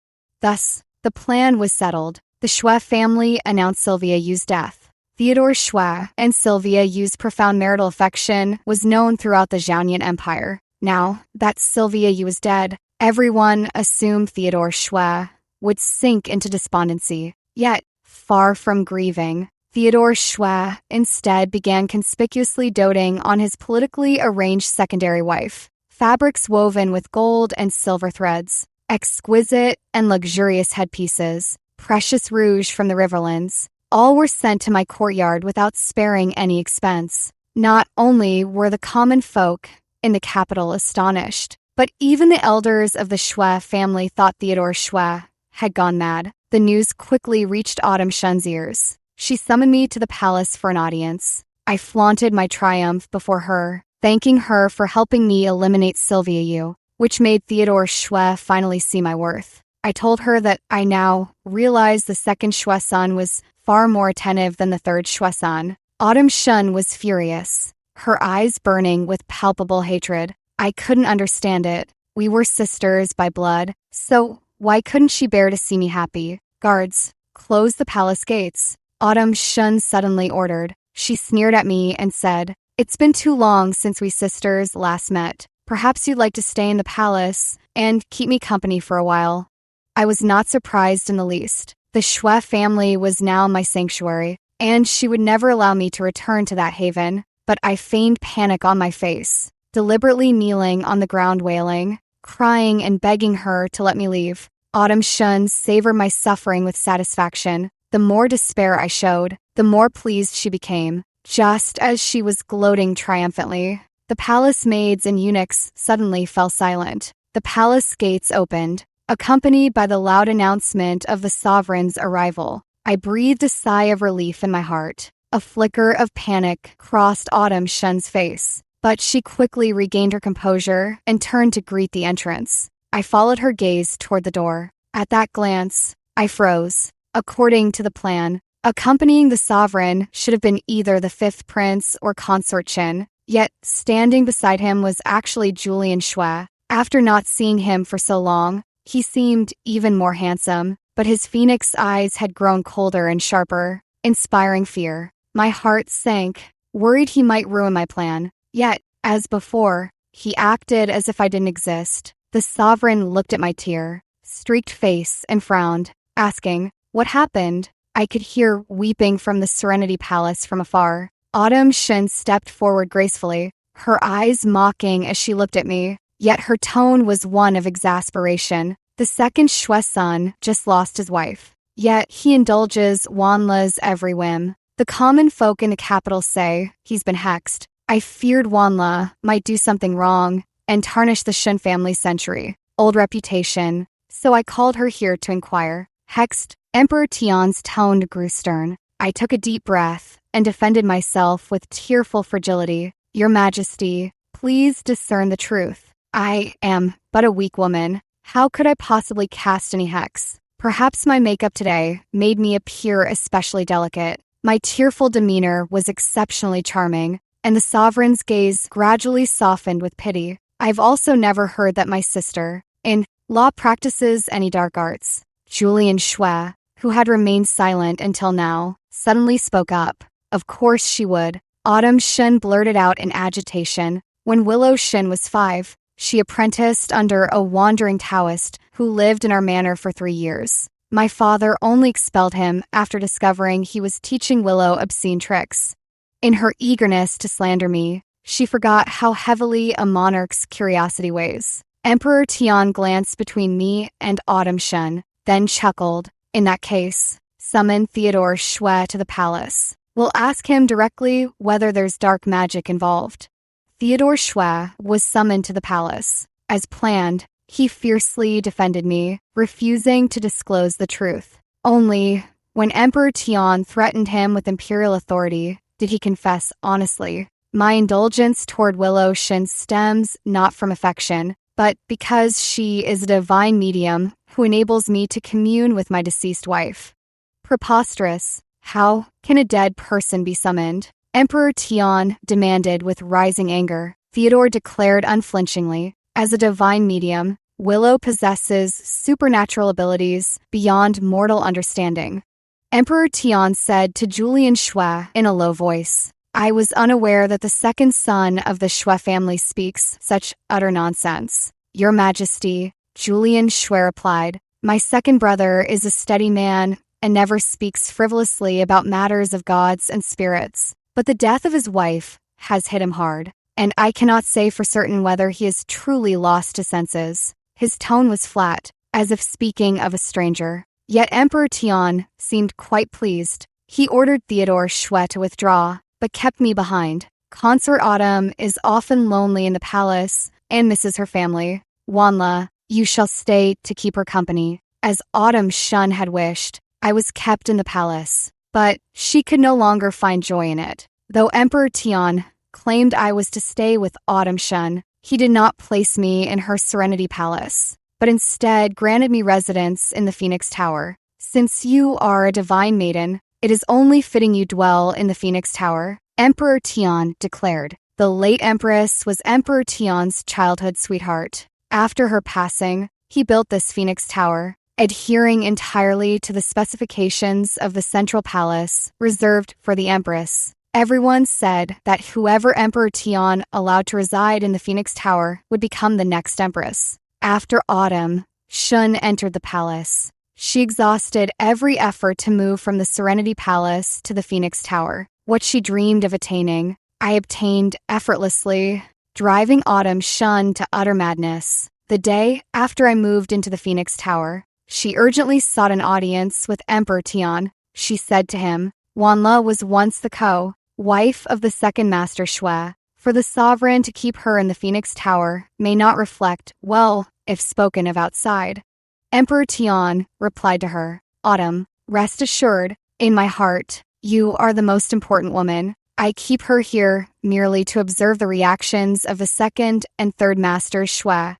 Thus, the plan was settled. The Shui family announced Sylvia Yu's death. Theodore Shui and Sylvia Yu's profound marital affection was known throughout the Zhaonian Empire. Now that Sylvia Yu was dead, everyone assumed Theodore Shui would sink into despondency. Yet, far from grieving, Theodore Shui instead began conspicuously doting on his politically arranged secondary wife. Fabrics woven with gold and silver threads, exquisite and luxurious headpieces, precious rouge from the Riverlands, all were sent to my courtyard without sparing any expense. Not only were the common folk in the capital astonished, but even the elders of the Shui family thought Theodore Shui had gone mad. The news quickly reached Autumn Shun's ears. She summoned me to the palace for an audience. I flaunted my triumph before her, thanking her for helping me eliminate Sylvia Yu, which made Theodore Shui finally see my worth. I told her that I now realized the second Shui son was far more attentive than the third Shui son. Autumn Shun was furious, her eyes burning with palpable hatred. I couldn't understand it. We were sisters by blood, so why couldn't she bear to see me happy? "Guards, close the palace gates," Autumn Shun suddenly ordered. She sneered at me and said, "It's been too long since we sisters last met. Perhaps you'd like to stay in the palace and keep me company for a while." I was not surprised in the least. The Shui family was now my sanctuary, and she would never allow me to return to that haven. But I feigned panic on my face, deliberately kneeling on the ground wailing, crying and begging her to let me leave. Autumn Shun savored my suffering with satisfaction. The more despair I showed, the more pleased she became. Just as she was gloating triumphantly, the palace maids and eunuchs suddenly fell silent. The palace gates opened, accompanied by the loud announcement of the sovereign's arrival. I breathed a sigh of relief in my heart. A flicker of panic crossed Autumn Shun's face, but she quickly regained her composure and turned to greet the entrance. I followed her gaze toward the door. At that glance, I froze. According to the plan, accompanying the sovereign should have been either the fifth prince or consort Qin, yet standing beside him was actually Julian Xue. After not seeing him for so long, he seemed even more handsome, but his phoenix eyes had grown colder and sharper, inspiring fear. My heart sank, worried he might ruin my plan. Yet, as before, he acted as if I didn't exist. The sovereign looked at my tear-streaked face and frowned, asking, "What happened?" I could hear weeping from the Serenity Palace from afar. Autumn Shin stepped forward gracefully, her eyes mocking as she looked at me, yet her tone was one of exasperation. The second Xue son just lost his wife, yet he indulges Wanla's every whim. The common folk in the capital say he's been hexed. I feared Wanla might do something wrong and tarnish the Shin family century-old reputation, so I called her here to inquire. Hexed? Emperor Tian's tone grew stern. I took a deep breath and defended myself with tearful fragility. Your Majesty, please discern the truth. I am but a weak woman. How could I possibly cast any hex? Perhaps my makeup today made me appear especially delicate. My tearful demeanor was exceptionally charming, and the sovereign's gaze gradually softened with pity. I've also never heard that my sister-in-law practices any dark arts. Julian Xue, who had remained silent until now, suddenly spoke up. Of course she would. Autumn Shin blurted out in agitation. When Willow Shin was 5, she apprenticed under a wandering Taoist who lived in our manor for 3 years. My father only expelled him after discovering he was teaching Willow obscene tricks. In her eagerness to slander me, she forgot how heavily a monarch's curiosity weighs. Emperor Tian glanced between me and Autumn Shin, then chuckled. In that case, summon Theodore Xue to the palace. We'll ask him directly whether there's dark magic involved. Theodore Xue was summoned to the palace. As planned, he fiercely defended me, refusing to disclose the truth. Only when Emperor Tian threatened him with imperial authority did he confess honestly. My indulgence toward Willow Shin stems not from affection, but because she is a divine medium who enables me to commune with my deceased wife. Preposterous. How can a dead person be summoned? Emperor Tian demanded with rising anger. Theodore declared unflinchingly, as a divine medium, Willow possesses supernatural abilities beyond mortal understanding. Emperor Tian said to Julian Xue in a low voice, I was unaware that the second son of the Xue family speaks such utter nonsense. Your Majesty, Julian Xue replied, my second brother is a steady man and never speaks frivolously about matters of gods and spirits, but the death of his wife has hit him hard, and I cannot say for certain whether he is truly lost to senses. His tone was flat, as if speaking of a stranger. Yet Emperor Tian seemed quite pleased. He ordered Theodore Xue to withdraw, but kept me behind. Consort Autumn is often lonely in the palace and misses her family. Wanla, you shall stay to keep her company. As Autumn Shun had wished, I was kept in the palace, but she could no longer find joy in it. Though Emperor Tian claimed I was to stay with Autumn Shun, he did not place me in her Serenity Palace, but instead granted me residence in the Phoenix Tower. Since you are a divine maiden, it is only fitting you dwell in the Phoenix Tower, Emperor Tian declared. The late Empress was Emperor Tian's childhood sweetheart. After her passing, he built this Phoenix Tower, adhering entirely to the specifications of the Central Palace reserved for the Empress. Everyone said that whoever Emperor Tian allowed to reside in the Phoenix Tower would become the next Empress. After Autumn Shun entered the palace, she exhausted every effort to move from the Serenity Palace to the Phoenix Tower. What she dreamed of attaining, I obtained effortlessly, driving Autumn Shun to utter madness. The day after I moved into the Phoenix Tower, she urgently sought an audience with Emperor Tian. She said to him, Wanla was once the wife of the second Master Xue. For the sovereign to keep her in the Phoenix Tower may not reflect well if spoken of outside. Emperor Tian replied to her, Autumn, Rest assured, in my heart, you are the most important woman. I keep her here merely to observe the reactions of the second and third masters Shui.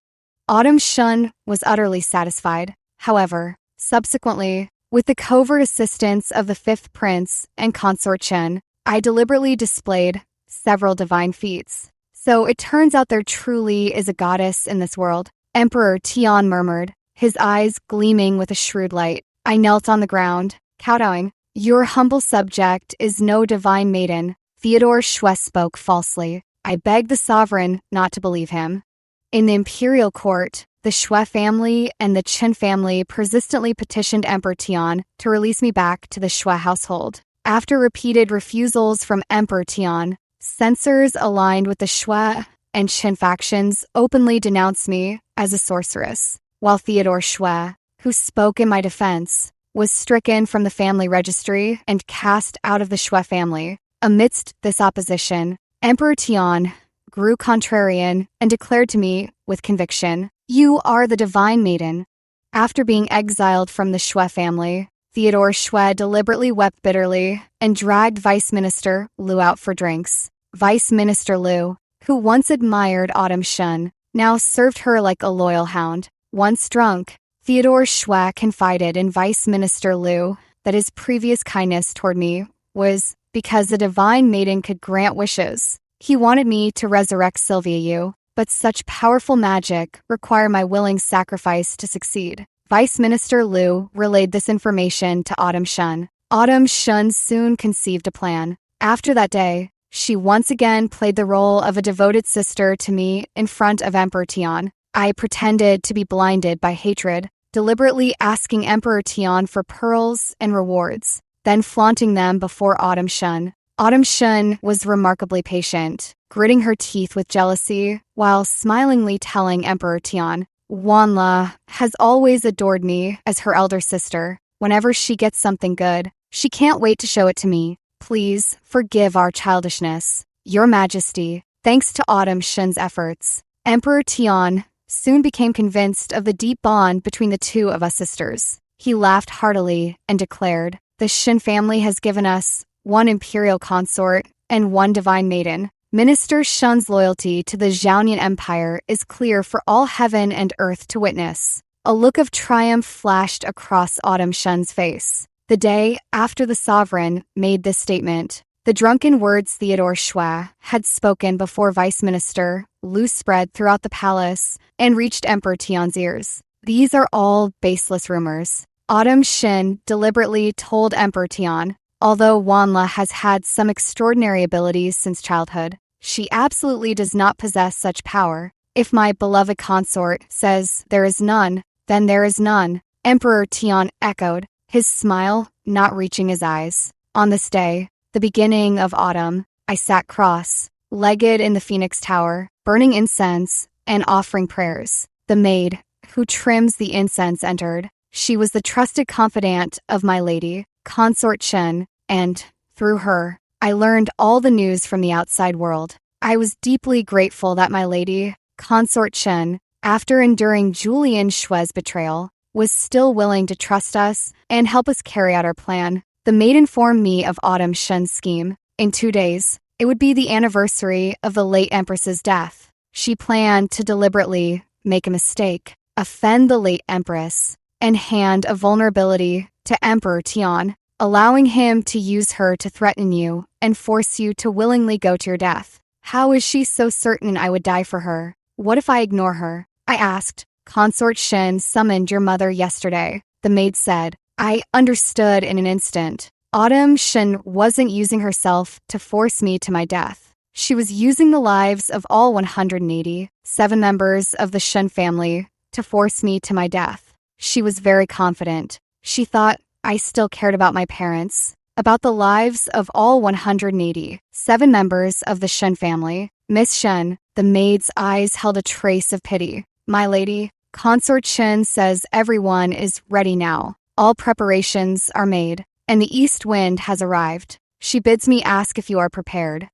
Autumn Shun was utterly satisfied. However, subsequently, with the covert assistance of the fifth prince and consort Chen, I deliberately displayed several divine feats. So it turns out there truly is a goddess in this world. Emperor Tian murmured, his eyes gleaming with a shrewd light. I knelt on the ground, kowtowing. Your humble subject is no divine maiden. Theodore Shui spoke falsely. I begged the sovereign not to believe him. In the imperial court, the Shui family and the Chen family persistently petitioned Emperor Tian to release me back to the Shui household. After repeated refusals from Emperor Tian, censors aligned with the Shui and Chen factions openly denounced me as a sorceress, while Theodore Shui, who spoke in my defense, was stricken from the family registry and cast out of the Shui family. Amidst this opposition, Emperor Tian grew contrarian and declared to me with conviction, "You are the divine maiden." After being exiled from the Shui family, Theodore Shui deliberately wept bitterly and dragged Vice Minister Liu out for drinks. Vice Minister Liu, who once admired Autumn Shun, now served her like a loyal hound. Once drunk, Theodore Shui confided in Vice Minister Liu that his previous kindness toward me was because the divine maiden could grant wishes. He wanted me to resurrect Sylvia Yu, but such powerful magic required my willing sacrifice to succeed. Vice Minister Liu relayed this information to Autumn Shun. Autumn Shun soon conceived a plan. After that day, she once again played the role of a devoted sister to me in front of Emperor Tian. I pretended to be blinded by hatred, deliberately asking Emperor Tian for pearls and rewards, then flaunting them before Autumn Shun. Autumn Shun was remarkably patient, gritting her teeth with jealousy while smilingly telling Emperor Tian, "Wanla has always adored me as her elder sister. Whenever she gets something good, she can't wait to show it to me. Please forgive our childishness. Your Majesty." Thanks to Autumn Shun's efforts, Emperor Tian soon became convinced of the deep bond between the two of us sisters. He laughed heartily and declared, "The Shen family has given us one imperial consort and one divine maiden. Minister Shun's loyalty to the Zhaonian Empire is clear for all heaven and earth to witness." A look of triumph flashed across Autumn Shun's face. The day after the sovereign made this statement, the drunken words Theodore Shui had spoken before Vice Minister Liu spread throughout the palace and reached Emperor Tian's ears. These are all baseless rumors. Autumn Shin deliberately told Emperor Tian, although Wanla has had some extraordinary abilities since childhood, she absolutely does not possess such power. If my beloved consort says there is none, then there is none. Emperor Tian echoed, his smile not reaching his eyes. On this day, the beginning of autumn, I sat cross-legged in the Phoenix Tower, burning incense and offering prayers. The maid, who trims the incense, entered. She was the trusted confidant of my lady, Consort Chen, and, through her, I learned all the news from the outside world. I was deeply grateful that my lady, Consort Chen, after enduring Julian Shui's betrayal, was still willing to trust us and help us carry out our plan. The maid informed me of Autumn Shen's scheme. In 2 days, it would be the anniversary of the late Empress's death. She planned to deliberately make a mistake, offend the late Empress, and hand a vulnerability to Emperor Tian, allowing him to use her to threaten you and force you to willingly go to your death. How is she so certain I would die for her? What if I ignore her? I asked. Consort Shen summoned your mother yesterday. The maid said. I understood in an instant. Autumn Shen wasn't using herself to force me to my death. She was using the lives of all 187 members of the Shen family to force me to my death. She was very confident. She thought I still cared about my parents, about the lives of all 187 members of the Shen family. Miss Shen, the maid's eyes held a trace of pity. My lady, Consort Shen says everyone is ready now. All preparations are made, and the east wind has arrived. She bids me ask if you are prepared.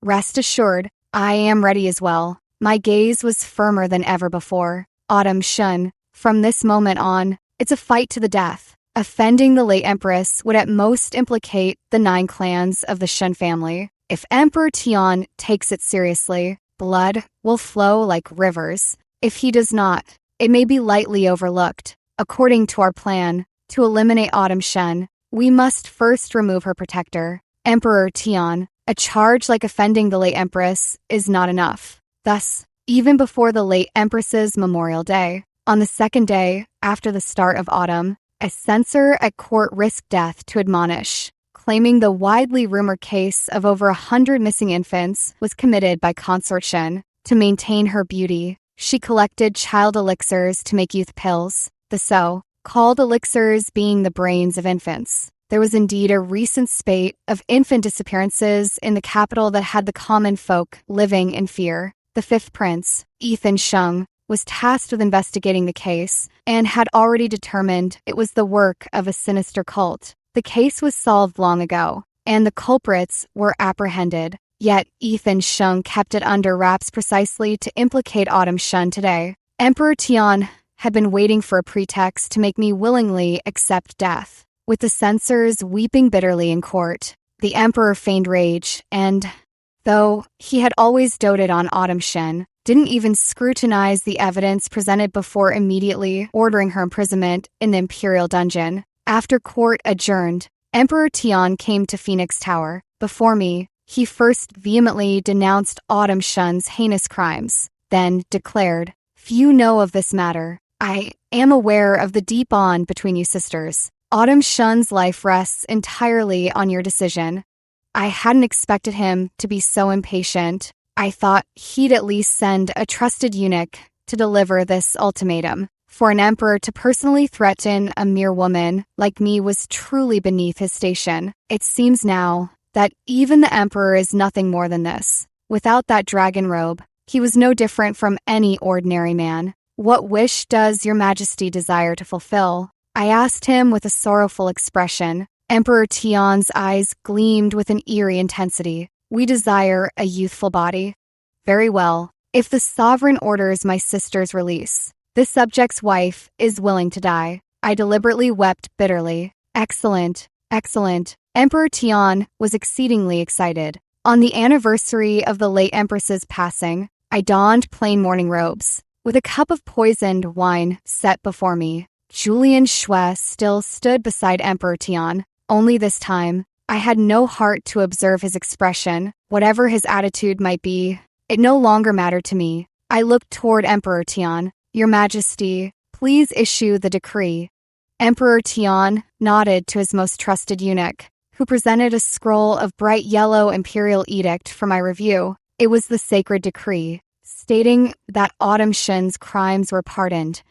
Rest assured, I am ready as well. My gaze was firmer than ever before. Autumn Shen, from this moment on, it's a fight to the death. Offending the late empress would at most implicate the 9 clans of the Shen family. If Emperor Tian takes it seriously, blood will flow like rivers. If he does not, it may be lightly overlooked. According to our plan, to eliminate Autumn Shen, we must first remove her protector, Emperor Tian. A charge like offending the late empress is not enough. Thus, even before the late empress's memorial day, on the 2nd day after the start of autumn, a censor at court risked death to admonish, claiming the widely rumored case of over 100 missing infants was committed by Consort Shen. To maintain her beauty, she collected child elixirs to make youth pills, the so-called elixirs being the brains of infants. There was indeed a recent spate of infant disappearances in the capital that had the common folk living in fear. The 5th prince, Ethan Sheng, was tasked with investigating the case and had already determined it was the work of a sinister cult. The case was solved long ago, and the culprits were apprehended. Yet Ethan Sheng kept it under wraps precisely to implicate Autumn Shen today. Emperor Tian had been waiting for a pretext to make me willingly accept death. With the censors weeping bitterly in court, the emperor feigned rage and, though he had always doted on Autumn Shen, didn't even scrutinize the evidence presented before immediately ordering her imprisonment in the imperial dungeon. After court adjourned, Emperor Tian came to Phoenix Tower. Before me, he first vehemently denounced Autumn Shen's heinous crimes, then declared, "Few know of this matter. I am aware of the deep bond between you sisters. Autumn Shen's life rests entirely on your decision." I hadn't expected him to be so impatient. I thought he'd at least send a trusted eunuch to deliver this ultimatum. For an emperor to personally threaten a mere woman like me was truly beneath his station. It seems now that even the emperor is nothing more than this. Without that dragon robe, he was no different from any ordinary man. "What wish does your majesty desire to fulfill?" I asked him with a sorrowful expression. Emperor Tian's eyes gleamed with an eerie intensity. "We desire a youthful body." "Very well. If the sovereign orders my sister's release, this subject's wife is willing to die." I deliberately wept bitterly. "Excellent, excellent." Emperor Tian was exceedingly excited. On the anniversary of the late empress's passing, I donned plain mourning robes, with a cup of poisoned wine set before me. Julian Xue still stood beside Emperor Tian, only this time, I had no heart to observe his expression. Whatever his attitude might be, it no longer mattered to me. I looked toward Emperor Tian. "Your Majesty, please issue the decree." Emperor Tian nodded to his most trusted eunuch, who presented a scroll of bright yellow imperial edict for my review. It was the sacred decree, stating that Autumn Shen's crimes were pardoned.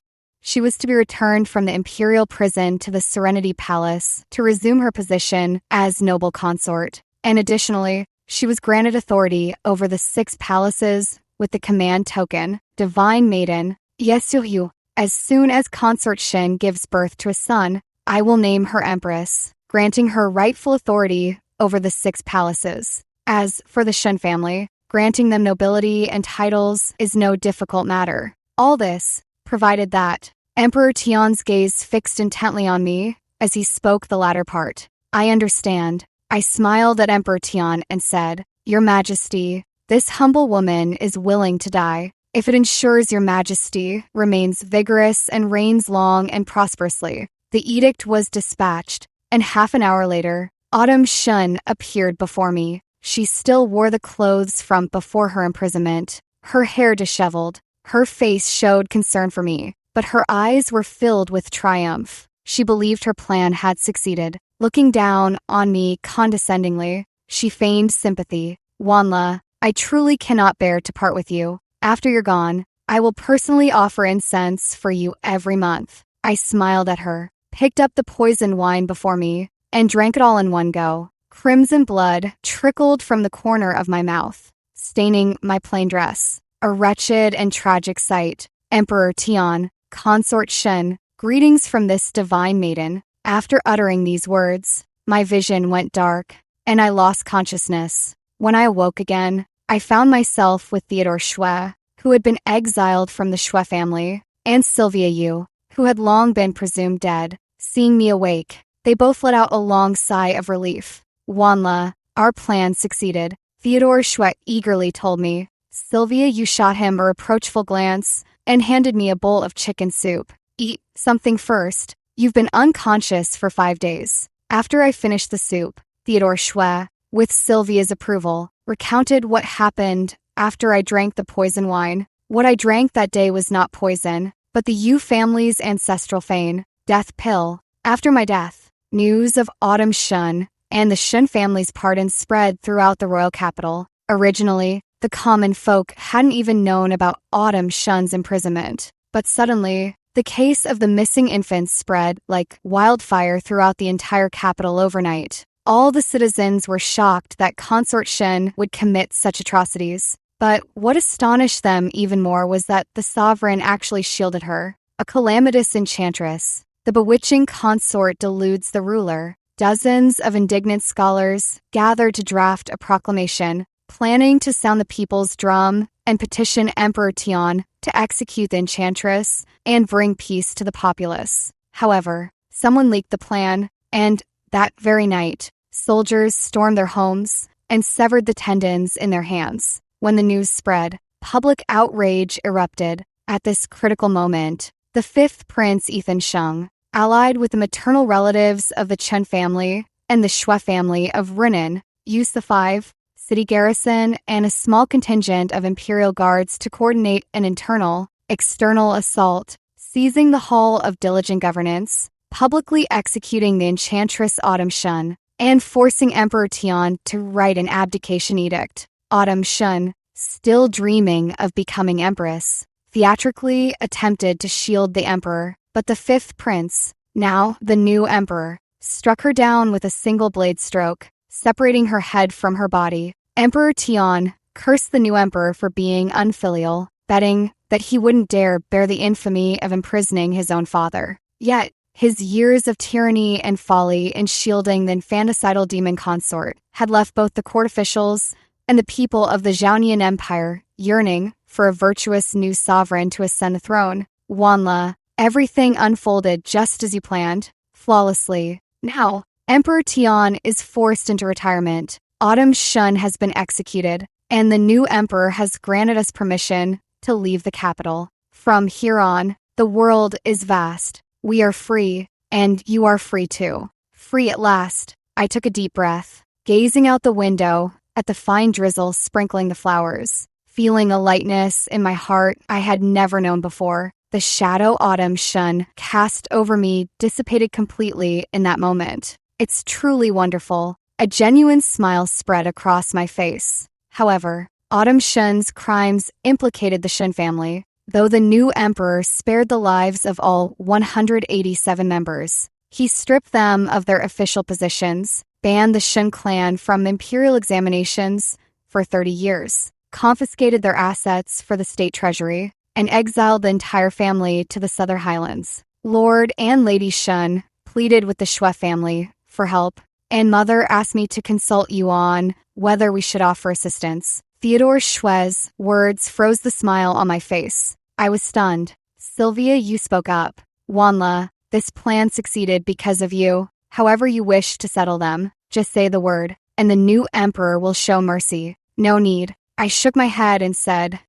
She was to be returned from the imperial prison to the Serenity Palace to resume her position as noble consort. And additionally, she was granted authority over the 6 palaces with the command token, Divine Maiden, Yesuyu. As soon as Consort Shen gives birth to a son, I will name her empress, granting her rightful authority over the 6 palaces. As for the Shen family, granting them nobility and titles is no difficult matter. All this, provided that Emperor Tian's gaze fixed intently on me as he spoke the latter part. "I understand." I smiled at Emperor Tian and said, "Your Majesty, this humble woman is willing to die. If it ensures your Majesty remains vigorous and reigns long and prosperously." The edict was dispatched, and half an hour later, Autumn Shen appeared before me. She still wore the clothes from before her imprisonment, her hair disheveled. Her face showed concern for me, but her eyes were filled with triumph. She believed her plan had succeeded. Looking down on me condescendingly, she feigned sympathy. "Wanla, I truly cannot bear to part with you. After you're gone, I will personally offer incense for you every month." I smiled at her, picked up the poisoned wine before me, and drank it all in one go. Crimson blood trickled from the corner of my mouth, staining my plain dress. A wretched and tragic sight. Emperor Tian, Consort Shen, greetings from this divine maiden. After uttering these words, my vision went dark, and I lost consciousness. When I awoke again, I found myself with Theodore Xue, who had been exiled from the Xue family, and Sylvia Yu, who had long been presumed dead. Seeing me awake, they both let out a long sigh of relief. Wanla, our plan succeeded, Theodore Schwett eagerly told me. Sylvia, you shot him a reproachful glance and handed me a bowl of chicken soup. Eat something first. You've been unconscious for 5 days. After I finished the soup, Theodore Schwett, with Sylvia's approval, recounted what happened after I drank the poison wine. What I drank that day was not poison, but the Yu family's ancestral feign, death pill. After my death, news of Autumn Shun and the Shun family's pardon spread throughout the royal capital. Originally, the common folk hadn't even known about Autumn Shun's imprisonment, but suddenly, the case of the missing infants spread like wildfire throughout the entire capital overnight. All the citizens were shocked that Consort Shen would commit such atrocities. But what astonished them even more was that the sovereign actually shielded her, a calamitous enchantress. The bewitching consort deludes the ruler. Dozens of indignant scholars gathered to draft a proclamation, planning to sound the people's drum and petition Emperor Tian to execute the enchantress and bring peace to the populace. However, someone leaked the plan, and that very night, soldiers stormed their homes and severed the tendons in their hands. When the news spread, public outrage erupted. At this critical moment, the fifth prince Ethan Sheng, allied with the maternal relatives of the Chen family and the Shui family of Renan, used the 5 city garrison and a small contingent of imperial guards to coordinate an external assault, seizing the Hall of Diligent Governance, publicly executing the enchantress Autumn Shun, and forcing Emperor Tian to write an abdication edict. Autumn Shun, still dreaming of becoming empress, theatrically attempted to shield the emperor, but the fifth prince, now the new emperor, struck her down with a single blade stroke, separating her head from her body. Emperor Tian cursed the new emperor for being unfilial, betting that he wouldn't dare bear the infamy of imprisoning his own father. Yet, his years of tyranny and folly in shielding the infanticidal demon consort had left both the court officials and the people of the Zhaonian Empire yearning for a virtuous new sovereign to ascend the throne. Wanla, everything unfolded just as you planned, flawlessly. Now, Emperor Tian is forced into retirement. Autumn Shun has been executed, and the new emperor has granted us permission to leave the capital. From here on, the world is vast. We are free, and you are free too. Free at last. I took a deep breath, gazing out the window at the fine drizzle sprinkling the flowers, feeling a lightness in my heart I had never known before. The shadow Autumn Shun cast over me dissipated completely in that moment. It's truly wonderful. A genuine smile spread across my face. However, Autumn Shun's crimes implicated the Shun family, though the new emperor spared the lives of all 187 members. He stripped them of their official positions, banned the Shun clan from imperial examinations for 30 years, confiscated their assets for the state treasury, and exiled the entire family to the Southern Highlands. Lord and Lady Shun pleaded with the Shui family for help, and Mother asked me to consult you on whether we should offer assistance. Theodore Schwe's words froze the smile on my face. I was stunned. Sylvia, you spoke up. Wanla, this plan succeeded because of you. However you wish to settle them, just say the word, and the new emperor will show mercy. No need. I shook my head and said,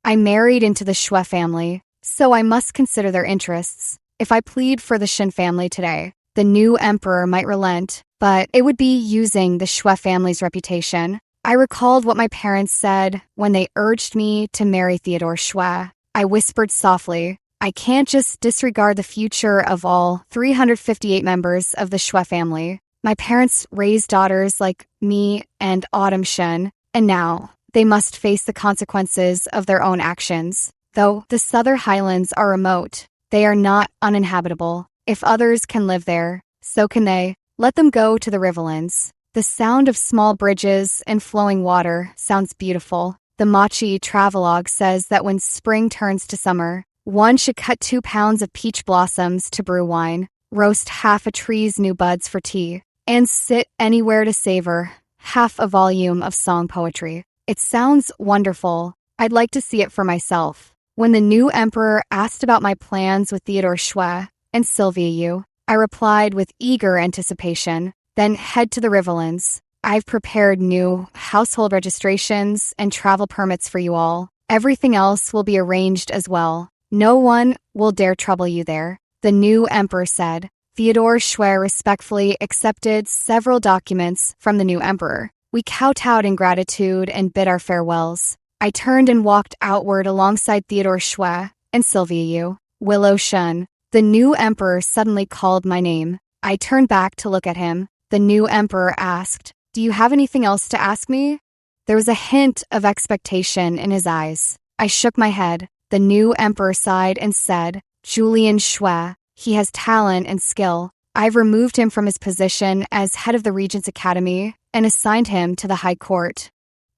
I married into the Shui family, so I must consider their interests. If I plead for the Shin family today, the new emperor might relent, but it would be using the Shui family's reputation. I recalled what my parents said when they urged me to marry Theodore Shui. I whispered softly, I can't just disregard the future of all 358 members of the Shui family. My parents raised daughters like me and Autumn Shen, and now they must face the consequences of their own actions. Though the Southern Highlands are remote, they are not uninhabitable. If others can live there, so can they. Let them go to the Riverlands. The sound of small bridges and flowing water sounds beautiful. The Machi travelogue says that when spring turns to summer, one should cut 2 pounds of peach blossoms to brew wine, roast half a tree's new buds for tea, and sit anywhere to savor half a volume of song poetry. It sounds wonderful. I'd like to see it for myself. When the new emperor asked about my plans with Theodore Shui and Sylvia Yu, I replied with eager anticipation. Then head to the Riverlands. I've prepared new household registrations and travel permits for you all. Everything else will be arranged as well. No one will dare trouble you there, the new emperor said. Theodore Schwer respectfully accepted several documents from the new emperor. We kowtowed in gratitude and bid our farewells. I turned and walked outward alongside Theodore Schwer and Sylvia Yu. Willow Shun. The new emperor suddenly called my name. I turned back to look at him. The new emperor asked, "Do you have anything else to ask me?" There was a hint of expectation in his eyes. I shook my head. The new emperor sighed and said, "Julian Schwer. He has talent and skill. I've removed him from his position as head of the Regent's Academy and assigned him to the High Court.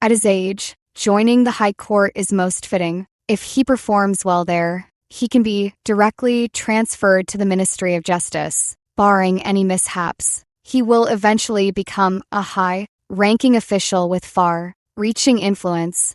At his age, joining the High Court is most fitting. If he performs well there, he can be directly transferred to the Ministry of Justice, barring any mishaps. He will eventually become a high-ranking official with far-reaching influence.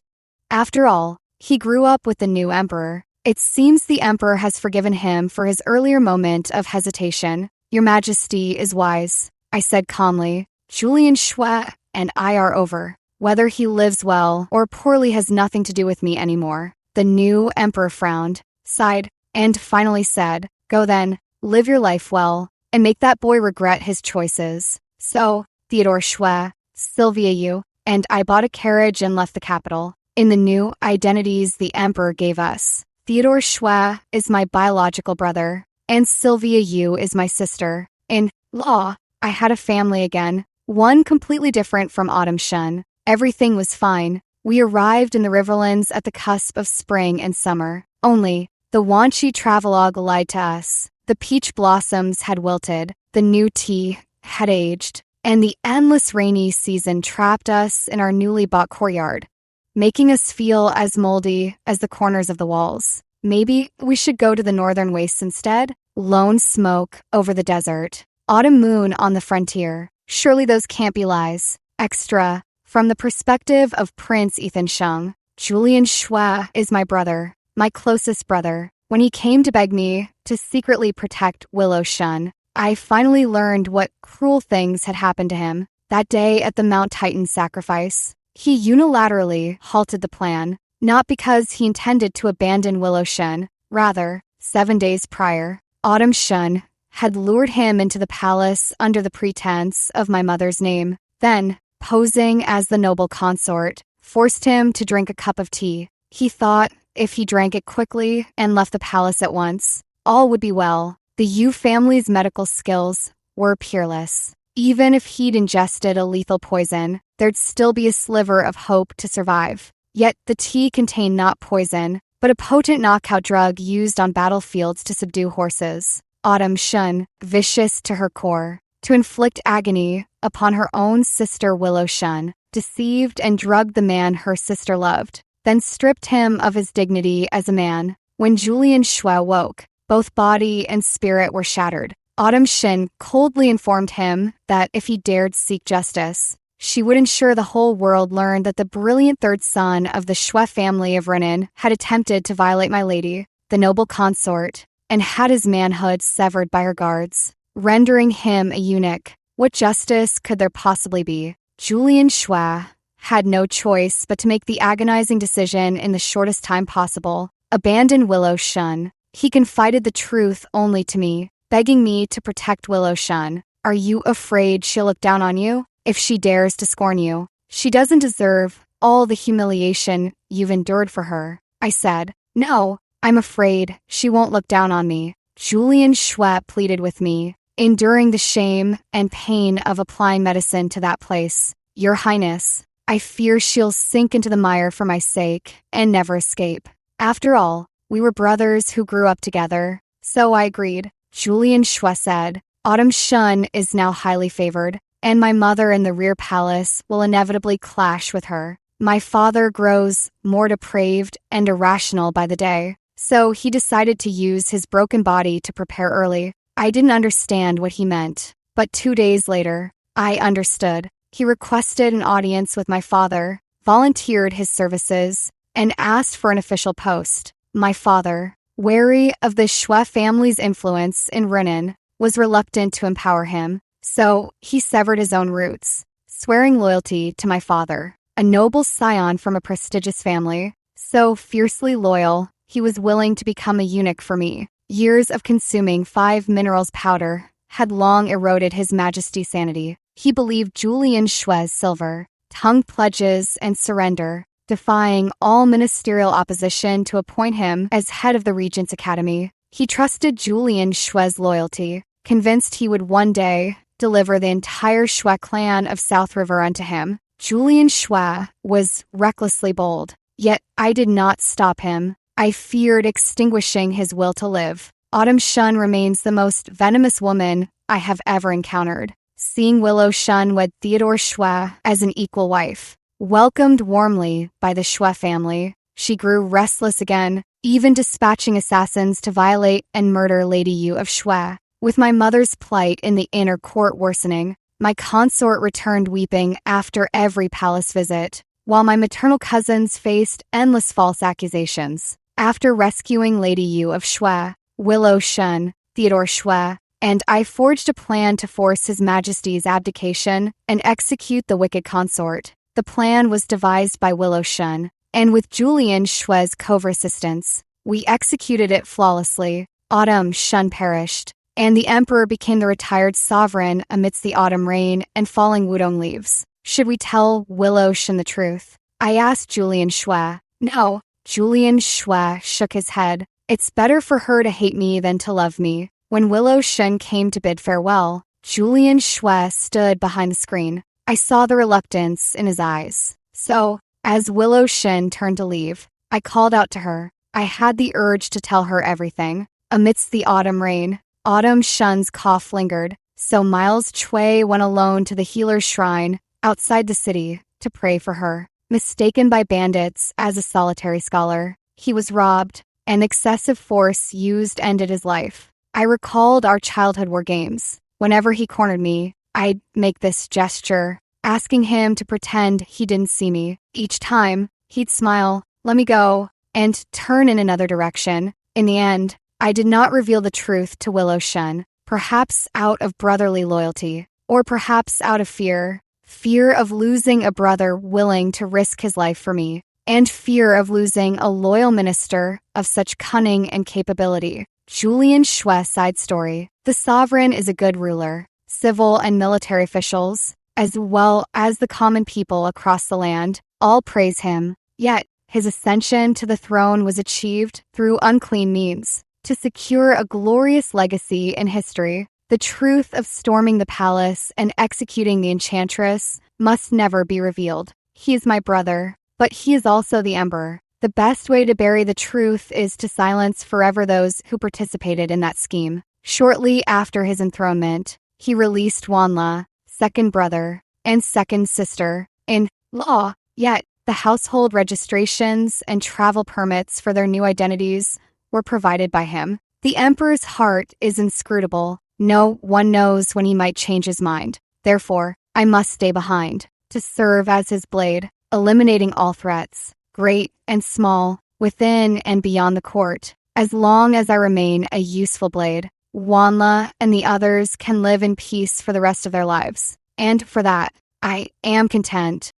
After all, he grew up with the new emperor. It seems the emperor has forgiven him for his earlier moment of hesitation. Your Majesty is wise," I said calmly. "Julian Schwer and I are over. Whether he lives well or poorly has nothing to do with me anymore." The new emperor frowned, sighed, and finally said, "Go then, live your life well, and make that boy regret his choices." So, Theodore Schwer, Sylvia Yu, and I bought a carriage and left the capital. In the new identities the emperor gave us, Theodore Schwer is my biological brother, and Sylvia Yu is my sister. In law, I had a family again, one completely different from Autumn Shun. Everything was fine. We arrived in the Riverlands at the cusp of spring and summer. Only, the waunchy travelogue lied to us. The peach blossoms had wilted, the new tea had aged, and the endless rainy season trapped us in our newly bought courtyard, making us feel as moldy as the corners of the walls. Maybe we should go to the northern wastes instead? Lone smoke over the desert. Autumn moon on the frontier. Surely those can't be lies. Extra. From the perspective of Prince Ethan Shung, Julian Schwer is my brother, my closest brother. When he came to beg me to secretly protect Willow Shun, I finally learned what cruel things had happened to him. That day at the Mount Titan sacrifice, he unilaterally halted the plan, not because he intended to abandon Willow Shun. Rather, 7 days prior, Autumn Shun had lured him into the palace under the pretense of my mother's name. Then, posing as the noble consort, forced him to drink a cup of tea. He thought if he drank it quickly and left the palace at once, all would be well. The Yu family's medical skills were peerless. Even if he'd ingested a lethal poison, there'd still be a sliver of hope to survive. Yet the tea contained not poison, but a potent knockout drug used on battlefields to subdue horses. Autumn Shun, vicious to her core, to inflict agony upon her own sister Willow Shun, deceived and drugged the man her sister loved, then stripped him of his dignity as a man. When Julian Schwer woke, both body and spirit were shattered. Autumn Shun coldly informed him that if he dared seek justice, she would ensure the whole world learned that the brilliant third son of the Schwer family of Renan had attempted to violate my lady, the noble consort, and had his manhood severed by her guards, rendering him a eunuch. What justice could there possibly be? Julian Schwer had no choice but to make the agonizing decision in the shortest time possible. Abandon Willow Shun. He confided the truth only to me, begging me to protect Willow Shun. Are you afraid she'll look down on you? If she dares to scorn you, she doesn't deserve all the humiliation you've endured for her. I said, no, I'm afraid she won't look down on me. Julian Schwer pleaded with me, enduring the shame and pain of applying medicine to that place. Your Highness, I fear she'll sink into the mire for my sake and never escape. After all, we were brothers who grew up together, so I agreed. Julian Schwer said, Autumn Shun is now highly favored, and my mother in the rear palace will inevitably clash with her. My father grows more depraved and irrational by the day, so he decided to use his broken body to prepare early. I didn't understand what he meant, but 2 days later, I understood. He requested an audience with my father, volunteered his services, and asked for an official post. My father, wary of the Schwer family's influence in Renan, was reluctant to empower him, so he severed his own roots, swearing loyalty to my father, a noble scion from a prestigious family. So fiercely loyal, he was willing to become a eunuch for me. Years of consuming 5 minerals powder had long eroded his majesty's sanity. He believed Julian Shue's silver, tongue pledges and surrender, defying all ministerial opposition to appoint him as head of the Regent's Academy. He trusted Julian Shue's loyalty, convinced he would one day deliver the entire Shue clan of South River unto him. Julian Shue was recklessly bold, yet I did not stop him. I feared extinguishing his will to live. Autumn Shun remains the most venomous woman I have ever encountered. Seeing Willow Shun wed Theodore Shue as an equal wife, welcomed warmly by the Shue family, she grew restless again, even dispatching assassins to violate and murder Lady Yu of Shue. With my mother's plight in the inner court worsening, my consort returned weeping after every palace visit, while my maternal cousins faced endless false accusations. After rescuing Lady Yu of Shue, Willow Shun, Theodore Shue, and I forged a plan to force His Majesty's abdication and execute the wicked consort. The plan was devised by Willow Shun, and with Julian Shue's covert assistance, we executed it flawlessly. Autumn Shun perished, and the emperor became the retired sovereign amidst the autumn rain and falling wudong leaves. Should we tell Willow Shun the truth? I asked Julian Shue. No. Julian Shue shook his head. It's better for her to hate me than to love me. When Willow Shun came to bid farewell, Julian Shue stood behind the screen. I saw the reluctance in his eyes. So, as Willow Shun turned to leave, I called out to her. I had the urge to tell her everything. Amidst the autumn rain, Autumn Shun's cough lingered, so Miles Chui went alone to the healer's shrine outside the city to pray for her. Mistaken by bandits as a solitary scholar, he was robbed, and excessive force used ended his life. I recalled our childhood war games. Whenever he cornered me, I'd make this gesture, asking him to pretend he didn't see me. Each time, he'd smile, let me go, and turn in another direction. In the end, I did not reveal the truth to Willow Shun, perhaps out of brotherly loyalty, or perhaps out of fear. Fear of losing a brother willing to risk his life for me, and fear of losing a loyal minister of such cunning and capability. Julian Shue side story. The sovereign is a good ruler. Civil and military officials, as well as the common people across the land, all praise him. Yet, his ascension to the throne was achieved through unclean means. To secure a glorious legacy in history, the truth of storming the palace and executing the enchantress must never be revealed. He is my brother, but he is also the emperor. The best way to bury the truth is to silence forever those who participated in that scheme. Shortly after his enthronement, he released Wanla, second brother, and second sister, in law. Yet, the household registrations and travel permits for their new identities were provided by him. The emperor's heart is inscrutable. No one knows when he might change his mind. Therefore, I must stay behind to serve as his blade, eliminating all threats, great and small, within and beyond the court. As long as I remain a useful blade, Wanla and the others can live in peace for the rest of their lives. And for that, I am content.